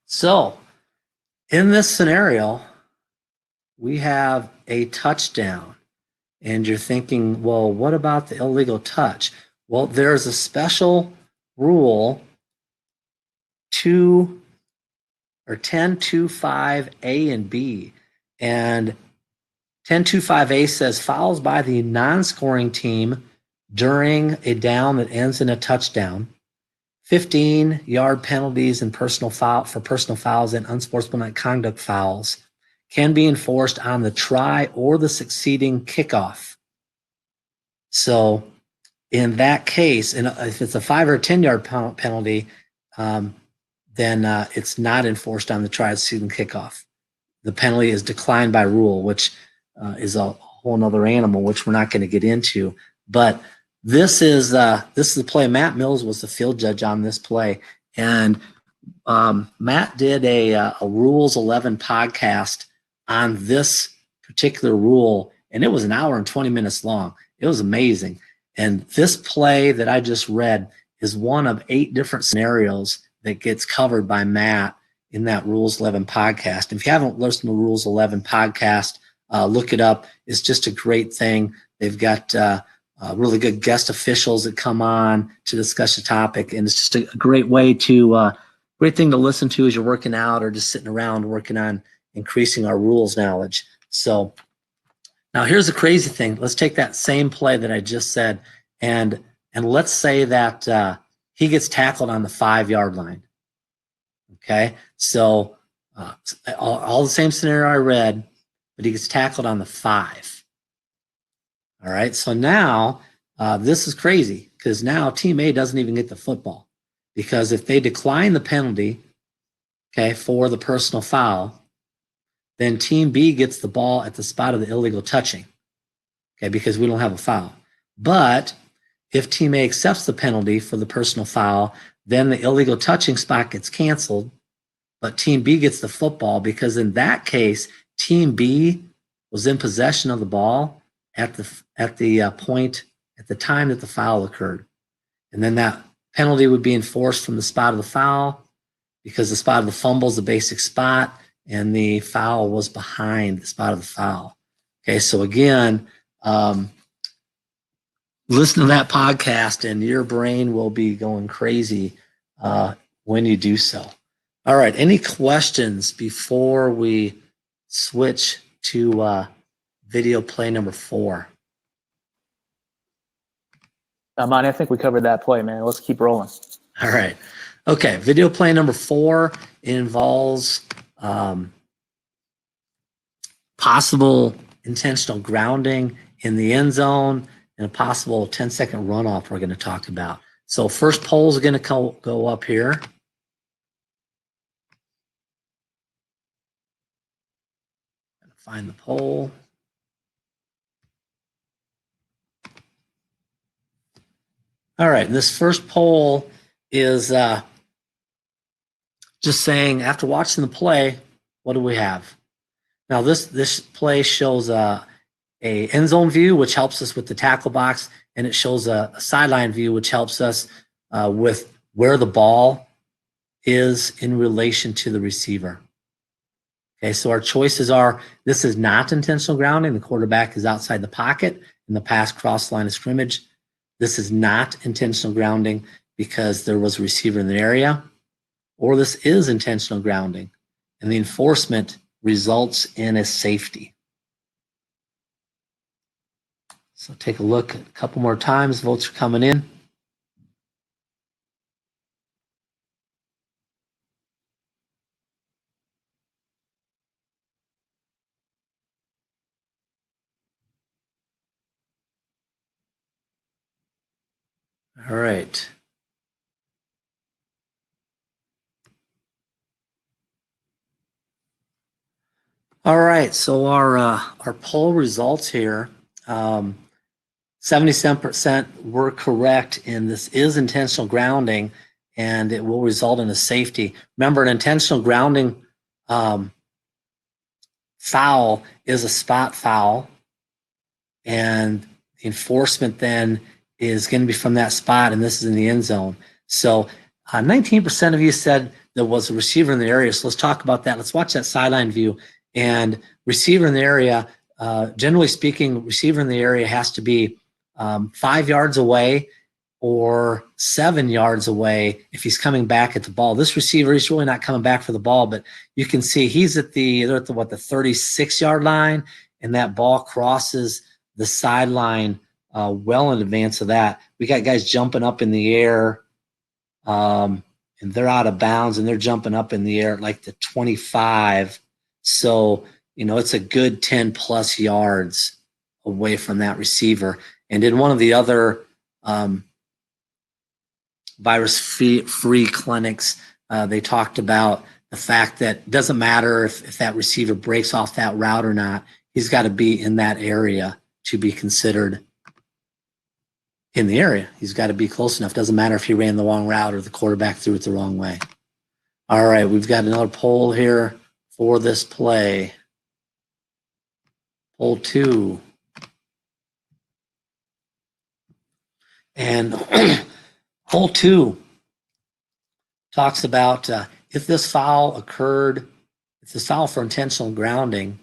[SPEAKER 1] So in this scenario, we have a touchdown. And you're thinking, well, what about the illegal touch? Well, there's a special rule 10.2.5A and B. And 10.2.5A says fouls by the non-scoring team during a down that ends in a touchdown, 15-yard penalties and personal fouls and unsportsmanlike conduct fouls can be enforced on the try or the succeeding kickoff. So in that case, and if it's a 5 or 10-yard penalty, then it's not enforced on the try or succeeding kickoff. The penalty is declined by rule, which is a whole nother animal, which we're not going to get into. But this is the play. Matt Mills was the field judge on this play, and Matt did a Rules 11 podcast on this particular rule, and it was an hour and 20 minutes long. It was amazing. And this play that I just read is one of 8 different scenarios that gets covered by Matt in that Rules 11 podcast. If you haven't listened to Rules 11 podcast, look it up. It's just a great thing. They've got really good guest officials that come on to discuss the topic, and it's just a great way to great thing to listen to as you're working out or just sitting around working on increasing our rules knowledge. So now here's the crazy thing. Let's take that same play that I just said, and let's say that he gets tackled on the 5-yard line. Okay, so all the same scenario I read, but he gets tackled on the 5. All right, so now this is crazy because now Team A doesn't even get the football, because if they decline the penalty, okay, for the personal foul, then Team B gets the ball at the spot of the illegal touching, okay, because we don't have a foul. But if Team A accepts the penalty for the personal foul, then the illegal touching spot gets canceled, but Team B gets the football, because in that case, Team B was in possession of the ball at the point at the time that the foul occurred. And then that penalty would be enforced from the spot of the foul, because the spot of the fumble is the basic spot, and the foul was behind the spot of the foul. Okay, so again, listen to that podcast and your brain will be going crazy when you do so. All right, any questions before we switch to video play number 4?
[SPEAKER 4] Monty, I think we covered that play, man. Let's keep rolling.
[SPEAKER 1] All right. Okay, video play number 4 involves possible intentional grounding in the end zone and a possible 10-second runoff we're going to talk about. So first polls are going to go up here. Find the poll. All right, this first poll is just saying, after watching the play, what do we have? Now, this play shows a end zone view, which helps us with the tackle box, and it shows a sideline view, which helps us with where the ball is in relation to the receiver. Okay, so our choices are: this is not intentional grounding. The quarterback is outside the pocket and the pass cross line of scrimmage. This is not intentional grounding. because there was a receiver in the area, or this is intentional grounding, and the enforcement results in a safety. So take a look a couple more times. Votes are coming in. All right. All right, so our poll results here, 77% were correct, and this is intentional grounding, and it will result in a safety. Remember, an intentional grounding foul is a spot foul, and the enforcement then is going to be from that spot, and this is in the end zone. So 19% of you said there was a receiver in the area. So let's talk about that. Let's watch that sideline view. And receiver in the area, generally speaking, receiver in the area has to be 5 yards away or 7 yards away if he's coming back at the ball. This receiver, he's really not coming back for the ball, but you can see they're at the 36-yard line, and that ball crosses the sideline well in advance of that. We got guys jumping up in the air, and they're out of bounds, and they're jumping up in the air at like the 25. So, it's a good 10 plus yards away from that receiver. And in one of the other virus-free clinics, they talked about the fact that it doesn't matter if that receiver breaks off that route or not, he's got to be in that area to be considered in the area. He's got to be close enough. Doesn't matter if he ran the wrong route or the quarterback threw it the wrong way. All right, we've got another poll here for this play. Poll 2. And poll 2 talks about if this foul for intentional grounding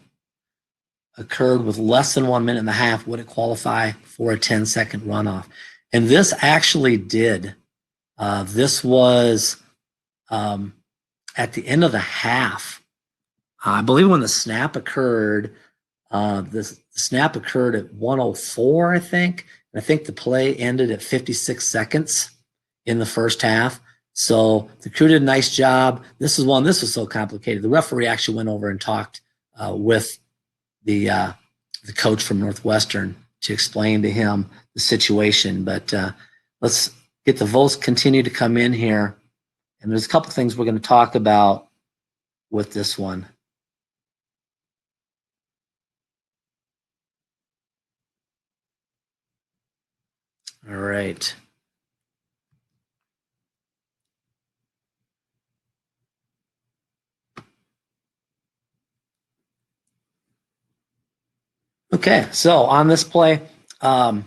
[SPEAKER 1] occurred with less than 1 minute and a half, would it qualify for a 10-second runoff? And this actually did. This was at the end of the half. I believe when the snap occurred, the snap occurred at 1:04, I think. And I think the play ended at 56 seconds in the first half. So the crew did a nice job. This was so complicated. The referee actually went over and talked with the coach from Northwestern to explain to him the situation. But let's get the votes continue to come in here. And there's a couple things we're going to talk about with this one. All right. Okay, so on this play, the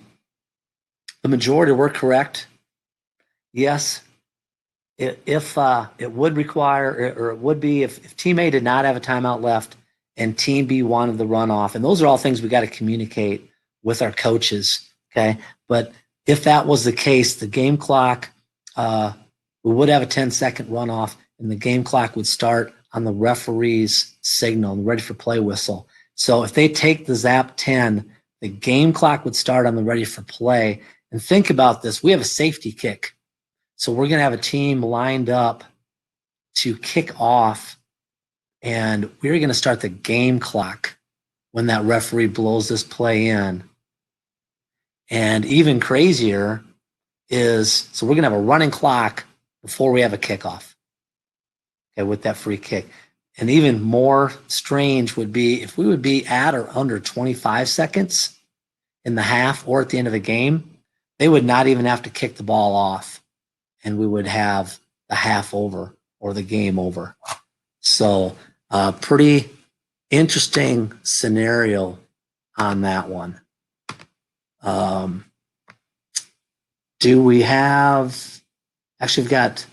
[SPEAKER 1] majority were correct. Yes, if it would require, or it would be if Team A did not have a timeout left and Team B wanted the runoff, and those are all things we got to communicate with our coaches, okay? But if that was the case, the game clock, we would have a 10-second runoff, and the game clock would start on the referee's signal, the ready for play whistle. So if they take the zap 10, the game clock would start on the ready for play. And think about this. We have a safety kick. So we're going to have a team lined up to kick off, and we're going to start the game clock when that referee blows this play in. And even crazier is, so we're going to have a running clock before we have a kickoff, okay, with that free kick. And even more strange would be if we would be at or under 25 seconds in the half or at the end of the game, they would not even have to kick the ball off, and we would have the half over or the game over. So pretty interesting scenario on that one. Do we have, actually we've got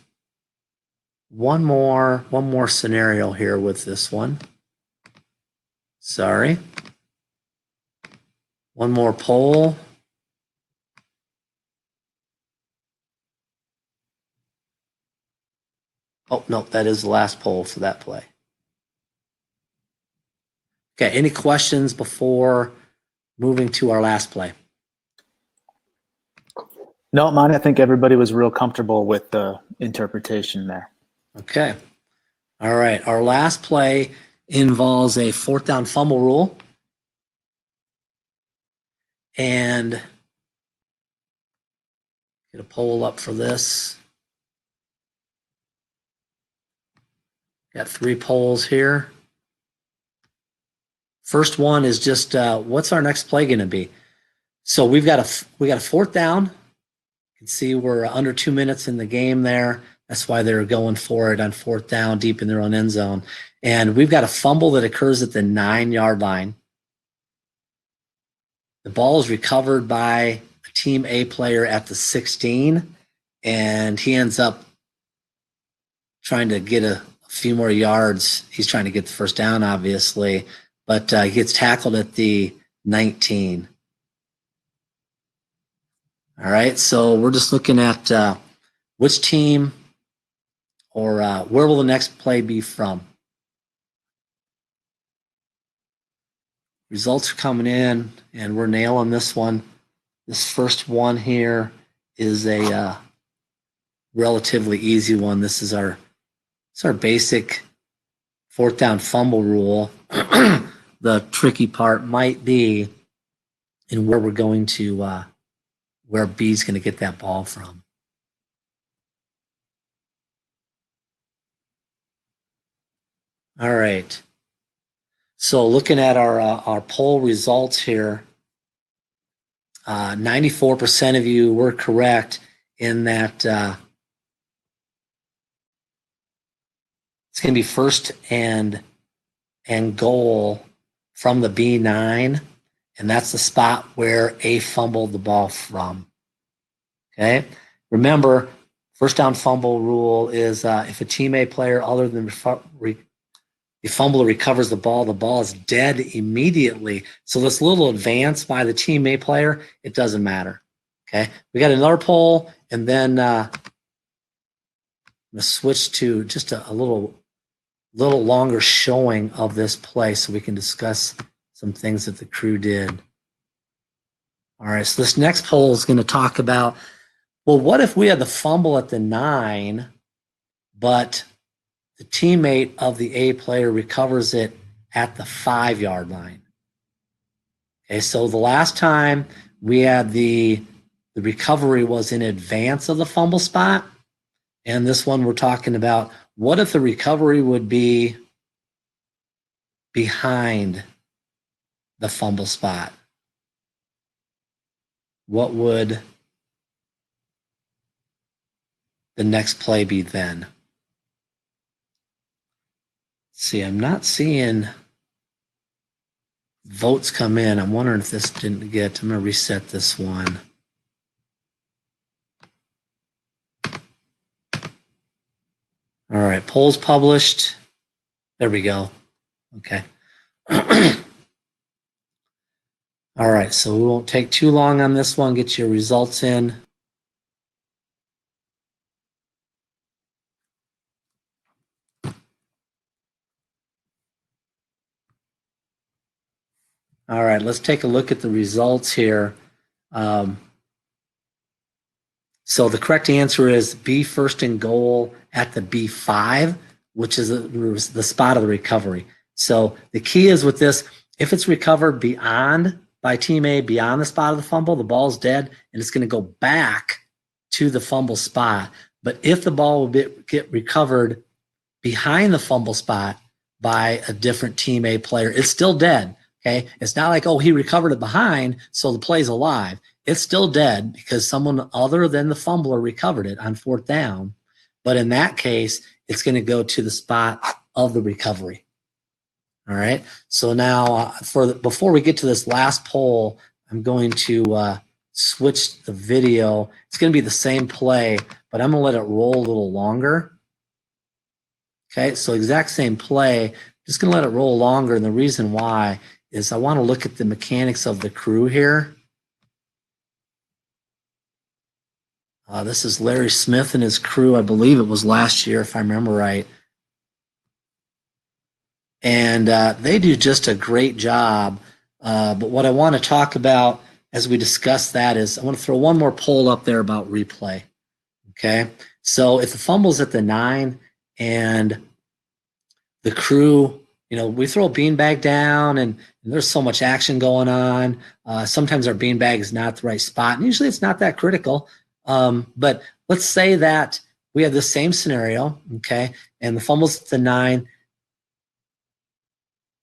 [SPEAKER 1] one more scenario here with this one. Sorry. One more poll. Oh, no, that is the last poll for that play. Okay, any questions before moving to our last play?
[SPEAKER 4] No, Monty, I think everybody was real comfortable with the interpretation there.
[SPEAKER 1] Okay. All right. Our last play involves a fourth down fumble rule. And get a poll up for this. Got 3 polls here. First one is just what's our next play going to be? So we got a fourth down. You can see we're under 2 minutes in the game there. That's why they're going for it on fourth down deep in their own end zone. And we've got a fumble that occurs at the 9-yard line. The ball is recovered by a team A player at the 16, and he ends up trying to get a few more yards. He's trying to get the first down, obviously, but he gets tackled at the 19. All right, so we're just looking at which team or where will the next play be from? Results are coming in, and we're nailing this one. This first one here is a relatively easy one. This is our basic fourth down fumble rule. The tricky part might be in where we're going to, where B's going to get that ball from. All right. So looking at our poll results here, 94% of you were correct in that it's going to be first and goal from the B9, and that's the spot where A fumbled the ball from. Okay, remember, first down fumble rule is if a teammate player other than the fumbler recovers the ball is dead immediately. So this little advance by the teammate player, it doesn't matter. Okay, we got another poll, and then I'm gonna switch to just a little longer showing of this play so we can discuss some things that the crew did. All right, so this next poll is going to talk about, well, what if we had the fumble at the 9, but the teammate of the A player recovers it at the 5-yard line? Okay, so the last time we had the recovery was in advance of the fumble spot, and this one we're talking about, what if the recovery would be behind the fumble spot? What would the next play be then? Let's see, I'm not seeing votes come in. I'm wondering if this didn't get, I'm going to reset this one. All right, polls published. There we go. Okay. All right, so we won't take too long on this one. Get your results in. All right, let's take a look at the results here. So the correct answer is B, first and goal at the B5, which is the spot of the recovery. So the key is with this, if it's recovered by team A, beyond the spot of the fumble, the ball's dead, and it's going to go back to the fumble spot. But if the ball will get recovered behind the fumble spot by a different team A player, it's still dead. Okay, it's not like, oh, he recovered it behind, so the play's alive. It's still dead because someone other than the fumbler recovered it on fourth down. But in that case, it's going to go to the spot of the recovery. All right. So now, before we get to this last poll, I'm going to switch the video. It's going to be the same play, but I'm going to let it roll a little longer. Okay. So exact same play. Just going to let it roll longer, and the reason why is I want to look at the mechanics of the crew here. This is Larry Smith and his crew. I believe it was last year, if I remember right. And they do just a great job. But what I want to talk about as we discuss that is I want to throw one more poll up there about replay. Okay. So if the fumble's at the 9 and the crew, we throw a beanbag down and there's so much action going on. Sometimes our beanbag is not the right spot. And usually it's not that critical. But let's say that we have the same scenario, okay, and the fumble's at the 9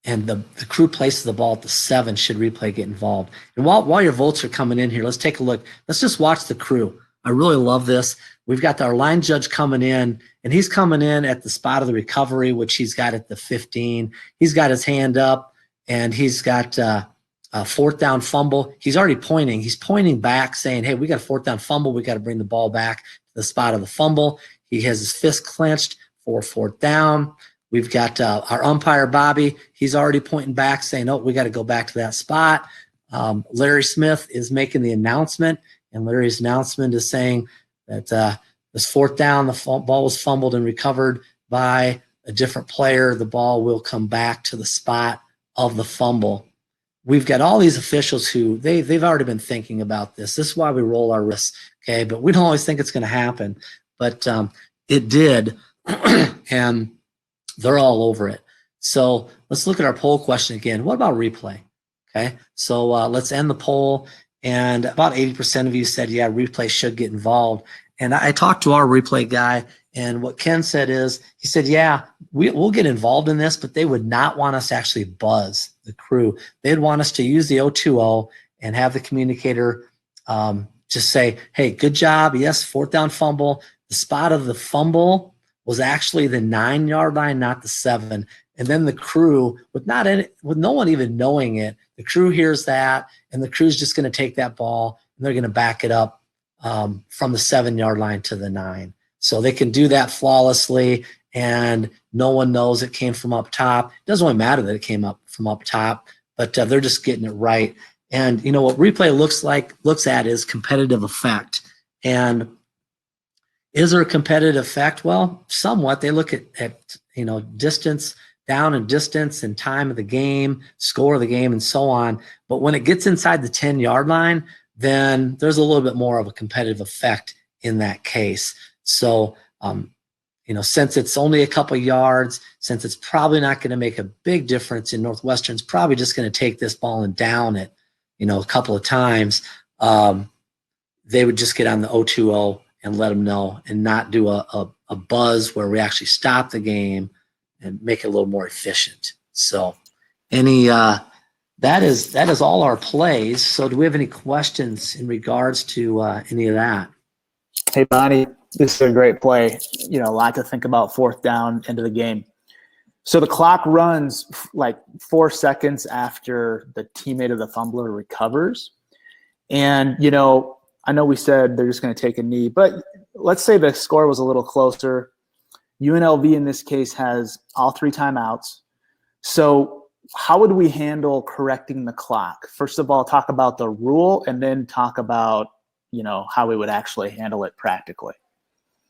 [SPEAKER 1] and the crew places the ball at the 7. Should replay get involved? And while your votes are coming in here, let's take a look. Let's just watch the crew. I really love this. We've got our line judge coming in, and he's coming in at the spot of the recovery, which he's got at the 15. He's got his hand up, and he's got a 4th down fumble. He's already pointing. He's pointing back saying, hey, we got a 4th down fumble. We got to bring the ball back to the spot of the fumble. He has his fist clenched for 4th down. We've got our umpire, Bobby. He's already pointing back saying, oh, we got to go back to that spot. Larry Smith is making the announcement, and Larry's announcement is saying that this 4th down, the ball was fumbled and recovered by a different player. The ball will come back to the spot of the fumble. We've got all these officials who they've already been thinking about this. This is why we roll our wrists, okay? But we don't always think it's going to happen. But it did, and they're all over it. So let's look at our poll question again. What about replay? Okay, so let's end the poll. And about 80% of you said, yeah, replay should get involved. And I talked to our replay guy, and what Ken said is, he said, yeah, we'll get involved in this, but they would not want us to actually buzz the crew. They'd want us to use the 020 and have the communicator just say, hey, good job. Yes, 4th down fumble. The spot of the fumble was actually the 9-yard line, not the 7. And then the crew, with no one even knowing it, the crew hears that, and the crew's just going to take that ball and they're going to back it up from the 7-yard line to the 9. So they can do that flawlessly, and no one knows it came from up top. It doesn't really matter that it came up from up top, but they're just getting it right. And what replay looks at is competitive effect. And is there a competitive effect? Well, somewhat. They look at distance, down and distance, and time of the game, score of the game, and so on. But when it gets inside the 10-yard line, then there's a little bit more of a competitive effect in that case. So, since it's only a couple yards, since it's probably not going to make a big difference, in Northwestern's probably just going to take this ball and down it, a couple of times, they would just get on the 020 and let them know, and not do a buzz where we actually stop the game and make it a little more efficient. So that is all our plays. So do we have any questions in regards to any of that?
[SPEAKER 4] Hey, Bonnie, this is a great play. A lot to think about 4th down into the game. So the clock runs like 4 seconds after the teammate of the fumbler recovers. And, I know we said they're just going to take a knee, but let's say the score was a little closer. UNLV in this case has all 3 timeouts. So how would we handle correcting the clock? First of all, talk about the rule, and then talk about, how we would actually handle it practically.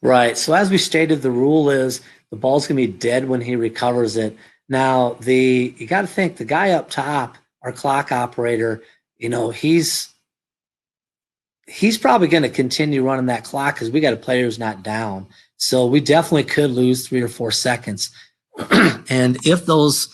[SPEAKER 1] Right. So as we stated, the rule is the ball's going to be dead when he recovers it. Now, you got to think the guy up top, our clock operator, he's probably going to continue running that clock because we got a player who's not down. So we definitely could lose 3 or 4 seconds. And if those,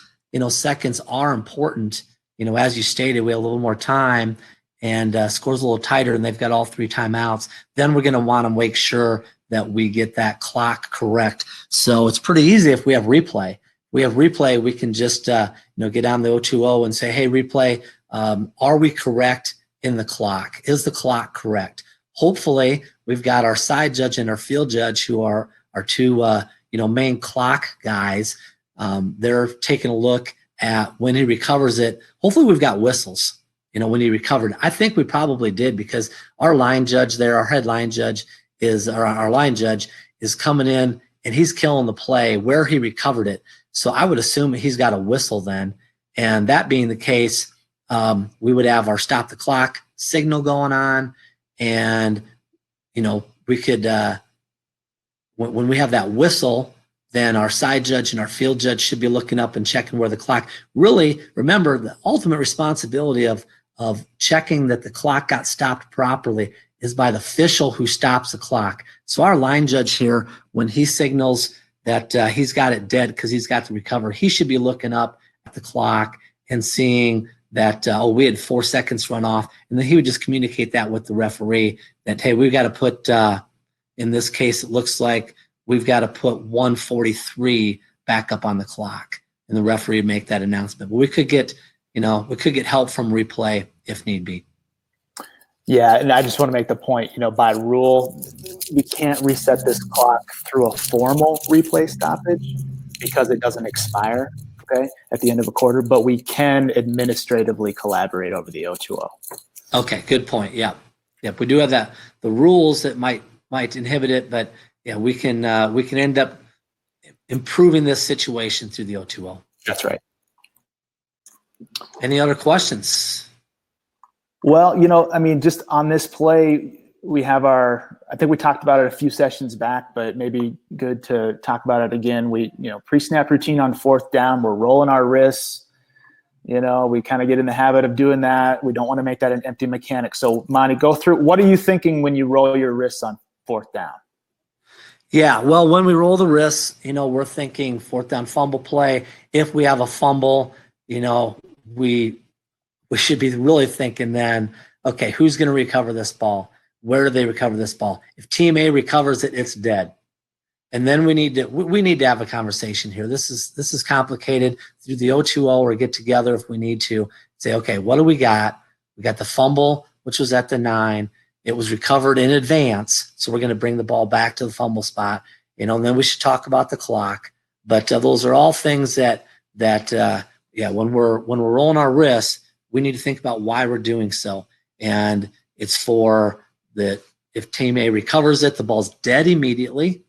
[SPEAKER 1] seconds are important, as you stated, we have a little more time and scores a little tighter and they've got all 3 timeouts, then we're going to want to make sure that we get that clock correct. So it's pretty easy if we have replay. We can just, get on the 020 and say, hey, replay, are we correct in the clock? Is the clock correct? Hopefully, we've got our side judge and our field judge, who are our 2, main clock guys. They're taking a look at when he recovers it. Hopefully, we've got whistles, when he recovered. I think we probably did, because our line judge there, our head line judge our line judge is coming in and he's killing the play where he recovered it. So I would assume he's got a whistle then. And that being the case, we would have our stop the clock signal going on, and we could, when we have that whistle, then our side judge and our field judge should be looking up and checking where the clock. Really, remember, the ultimate responsibility of checking that the clock got stopped properly is by the official who stops the clock. So our line judge here, when he signals that he's got it dead because he's got to recover, he should be looking up at the clock and seeing that, oh, we had 4 seconds run off. And then he would just communicate that with the referee that, hey, we've got to put, in this case, it looks like we've got to put 1:43 back up on the clock. And the referee would make that announcement. But we could get, we could get help from replay if need be.
[SPEAKER 4] Yeah, and I just want to make the point, by rule, we can't reset this clock through a formal replay stoppage because it doesn't expire, okay, at the end of a quarter, but we can administratively collaborate over the O2O.
[SPEAKER 1] Okay, good point. Yeah. Yep, we do have the rules that might inhibit it, but yeah, we can end up improving this situation through the O2O.
[SPEAKER 4] That's right.
[SPEAKER 1] Any other questions?
[SPEAKER 4] Well, just on this play, we have I think we talked about it a few sessions back, but it may be good to talk about it again. We, pre-snap routine on 4th down, we're rolling our wrists. We kind of get in the habit of doing that. We don't want to make that an empty mechanic. So, Monty, go through, what are you thinking when you roll your wrists on 4th down?
[SPEAKER 1] Yeah, well, when we roll the wrists, we're thinking 4th down fumble play. If we have a fumble, we should be really thinking then, okay, who's going to recover this ball? Where do they recover this ball? If team A recovers it, it's dead. And then we need to have a conversation here. This is complicated. Through the O2O or get together if we need to say, okay, what do we got? We got the fumble, which was at the 9. It was recovered in advance, so we're going to bring the ball back to the fumble spot. And then we should talk about the clock. But those are all things that when we're rolling our wrists, we need to think about why we're doing so. And it's for that if team A recovers it, the ball's dead immediately.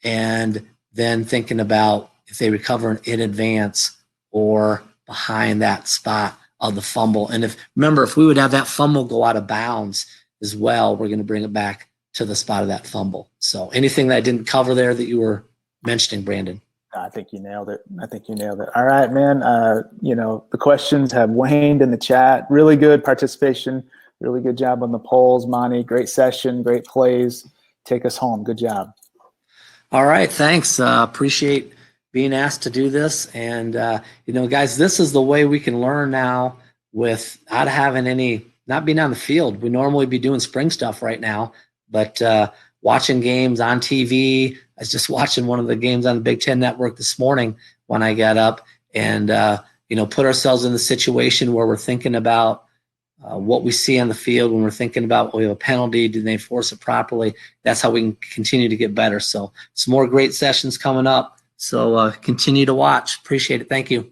[SPEAKER 1] And then thinking about if they recover in advance or behind that spot of the fumble. And remember, if we would have that fumble go out of bounds as well, we're going to bring it back to the spot of that fumble. So anything that I didn't cover there that you were mentioning, Brandon?
[SPEAKER 4] I think you nailed it. All right, man. The questions have waned in the chat. Really good participation. Really good job on the polls, Monty. Great session. Great plays. Take us home. Good job.
[SPEAKER 1] All right. Thanks. Appreciate being asked to do this. And, guys, this is the way we can learn now without having not being on the field. We normally be doing spring stuff right now, but watching games on TV. I was just watching one of the games on the Big Ten Network this morning when I got up and, put ourselves in the situation where we're thinking about what we see on the field, when we're thinking about, we have a penalty, do they enforce it properly? That's how we can continue to get better. So some more great sessions coming up. So continue to watch. Appreciate it. Thank you.